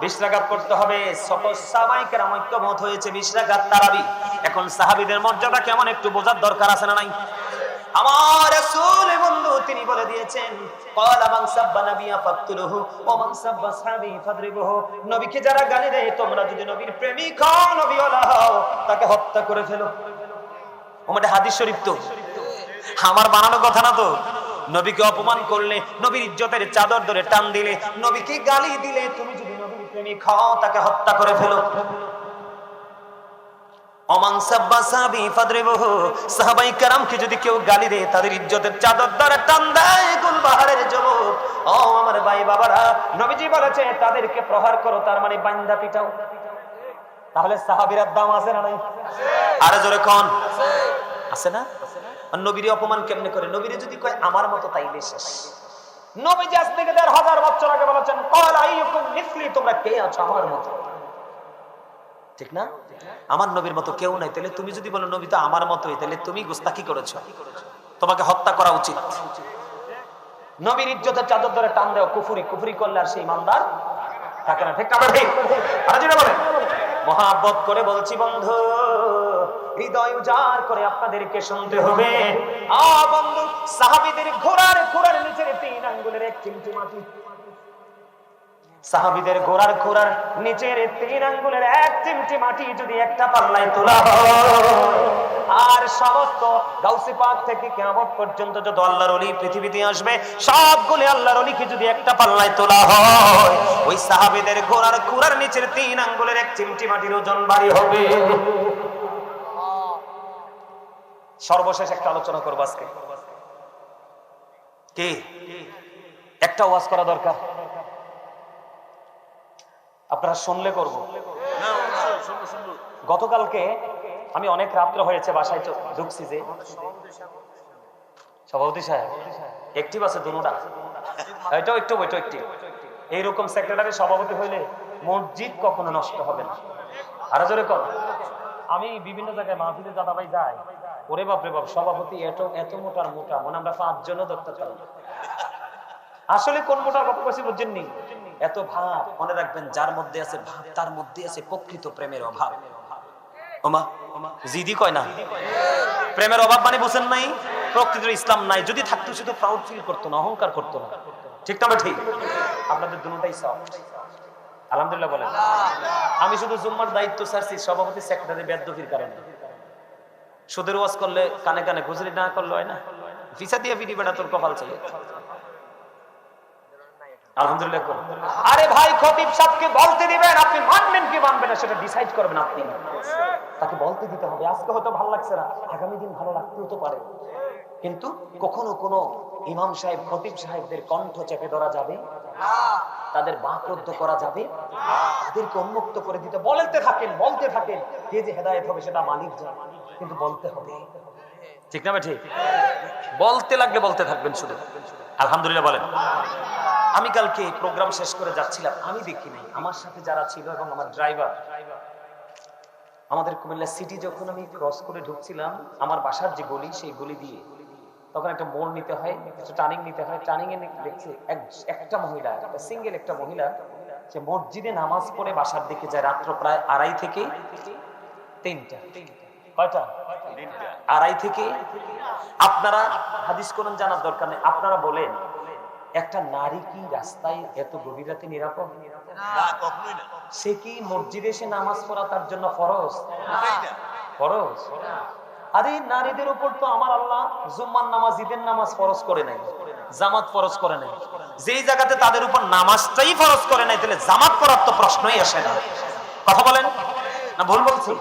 20 রাকাত করতে হবে। সকল সাহাবায়ে কেরাম ঐক্যমত হয়েছে 20 রাকাত তারাবি। এখন সাহাবীদের মর্যাদা কেমন একটু বোঝার দরকার আছে না নাই? আমার রাসূল বন্ধু তিনি বলে দিয়েছেন ক্বালা মান সাব্বা নাবিয়া ফাকতুলুহু ওয়া মান সাব্বা সাহাবী ফাদরিবুহু। নবীকে যারা গালি দেয়, তোমরা যদি নবীর প্রেমিক হও, নবীওয়ালা হও, তাকে হত্যা করে ফেলো। ওটা হাদিস শরীফ তো, আমার বানানো কথা না তো। নবীকে অপমান করলে, নবীর ইজ্জতের চাদর ধরে টান দিলে, নবীকে গালি দিলে, তুমি যদি নবীর প্রেমিক হও তাকে হত্যা করে ফেলো। ওমান সাব্বা সাহাবী ফাদরিবুহু, সাহাবায়ে কেরামকে যদি কেউ গালি দেয়, তাদের ইজ্জতের চাদর ধরে টান দেয়, গুলবাহারের যুবক, ও আমার ভাই বাবারা, নবীজি বলেছে তাদেরকে প্রহার করো, তার মানে বান্দা পিটাও। তাহলে সাহাবীর দাম আছে না নাই? আর জোরে কোন আছে না? আর নবীর অপমান কেমনে করে? নবীরে যদি কয় আমার মতো তাইলে শেষ। নবীজি আজ থেকে 1000 বছর আগে বলেছেন ক্বাল আইয়ুকুম মিসলি, তোমরা কে আছো আমার মতো? ঠিক না? আমার নবীর মতো কেউ নাই। তাহলে তুমি যদি বলো নবী তো আমার মতোই, তাহলে তুমি গুস্তাখি করেছো, তোমাকে হত্যা করা উচিত। নবীর ইজ্জতের চাদর ধরে টান দেও, কুফরি করলে আর সেই ইমানদার থাকে না। ঠিক না? ঠিক। আর যেটা বলে মহাব্বত করে বলছি বন্ধু, হৃদয় উজাড় করে আপনাদেরকে শুনতে হবে। বন্ধু, সাহাবীদের ঘোড়ার নিচের 3 আঙ্গুলের 1 চিমটি মাটি, সাহাবীদের ঘোড়ার নিচের 3 আঙ্গুলের 1 চিমটি মাটি যদি একটা পাল্লায় তোলা হয়, আর সমস্ত গাউসে পাক থেকে কিয়ামত পর্যন্ত যত আল্লাহর ওলি পৃথিবীতে আসবে, সবগুলো আল্লাহর ওলিকে যদি একটা পাল্লায় তোলা হয়, ওই সাহাবীদের ঘোড়ার নিচের 3 আঙ্গুলের 1 চিমটি মাটির ওজন ভারী হবে। সর্বশেষ একটা আলোচনা করবো আজকে। কি একটা ওয়াজ করা দরকার, আপনারা শুনলে করব। গতকালকে আমি অনেক রাত্র হয়েছে বাসায় ঢুকছি, যে সভাপতি সাহেব একটিভ আছে দুটা, এটাও একটু ওইটাও একটি। এইরকম সেক্রেটারি সভাপতি হইলে মসজিদ কখনো নষ্ট হবে না। আরো জোরে কর। আমি বিভিন্ন জায়গায় মাহফিলে দাদা ভাই যাই, ওরে বাপরে বাপ, সভাপতি এত এত মোটার মোটা, মনে আমরা 5 জনও ধরতে পারি। আসলে কোন মোটার কথা বলছি বুঝছেননি? এত ভাব, মনে রাখবেন, যার মধ্যে আছে ভাব তার মধ্যে আছে প্রকৃত প্রেমের অভাব। ওমা জিদি কয় না, প্রেমের অভাব মানে বুঝেন নাই, প্রকৃত ইসলাম নাই। যদি থাকতো শুধু প্রাউড ফিল করতো না, অহংকার করতো না। ঠিক না ঠিক? আপনাদের দুটোটাই সফট, আলহামদুলিল্লাহ বলেন। আমি শুধু জুম্মার দায়িত্ব ছাড়ছি সভাপতি সেক্রেটারি বেদবির কারণে। সুদের ওয়াজ করলে কানে কানে, গুজরি না করলে হয় না, ভিসা দিয়ে ফিরি বেটা, তোর কপাল চাই। আলহামদুলিল্লাহ। আরে ভাই, খতিব সাহেবকে বলতে দিবেন, আপনি মানবেন কি মানবেন না সেটা ডিসাইড করবেন আপনি। তাকে বলতে দিতে হবে। আজকে হয়তো ভালো লাগছে না, আগামী দিন ভালো লাগতেও তো পারে। কিন্তু কখনো কোনো ইমাম সাহেব, খতিব সাহেবদের কণ্ঠ চেপে ধরা যাবে না, তাদের বাকরুদ্ধ করা যাবে না, তাদেরকে উন্মুক্ত করে দিতে। বলতে থাকেন, বলতে থাকেন, কে যে হেদায়েত হবে সেটা মালিক জানে, কিন্তু বলতে হবে। ঠিক না ঠিক? বলতে লাগলে বলতে থাকবেন শুধু। আলহামদুলিল্লাহ বলেন। আমি কালকে প্রোগ্রাম শেষ করে যাচ্ছিলাম, আমি দেখি নাই, আমার সাথে যারা ছিল এবং আমার ড্রাইভার, আমাদের কুমিল্লা সিটি যখন আমি ক্রস করে ঢুকছিলাম, আমার বাসার যে গলি, সেই গলি দিয়ে তখন একটা মোড় নিতে হয়, একটা টার্নিং নিতে হয়। টার্নিং এ দেখছি একটা মহিলা, একটা সিঙ্গেল একটা মহিলা, যে মসজিদে নামাজ পড়ে বাসার দিকে যায় রাত্র প্রায় 2:30 থেকে 3টা। কয়টা? 2:30 থেকে। আপনারা হাদিস কোরআন জানার দরকার নেই, আপনারা বলেন একটা নারী কি রাস্তায় এত গভীর রাতে নিরাপদ? না, কখনোই না। সে কি মসজিদে এসে নামাজ পড়া তার জন্য ফরজ? ফরজ? আরে নারীদের উপর তো আমার আল্লাহ জুম্মার নামাজ, ঈদের নামাজ ফরজ করে নাই, জামাত ফরজ করে নাই। যেই জায়গাতে তাদের উপর নামাজটাই ফরজ করে নাই, তাহলে জামাত করার তো প্রশ্নই আসে না। কথা বলেন না ভুল বলছি?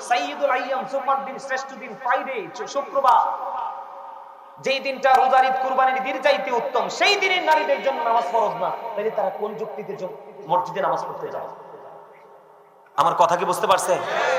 সাইয়্যিদুল আইয়াম, জুম্মার দিন শ্রেষ্ঠ দিন, ফ্রাইডে, শুক্রবার, যেই দিনটা রোজার ঈদ কুরবানির ঈদের চাইতে উত্তম, সেই দিনে নারীদের জন্য নামাজ ফরজ না, তাহলে তারা কোন যুক্তিতে মসজিদে নামাজ পড়তে যায়? আমার কথা কি বুঝতে পারছেন?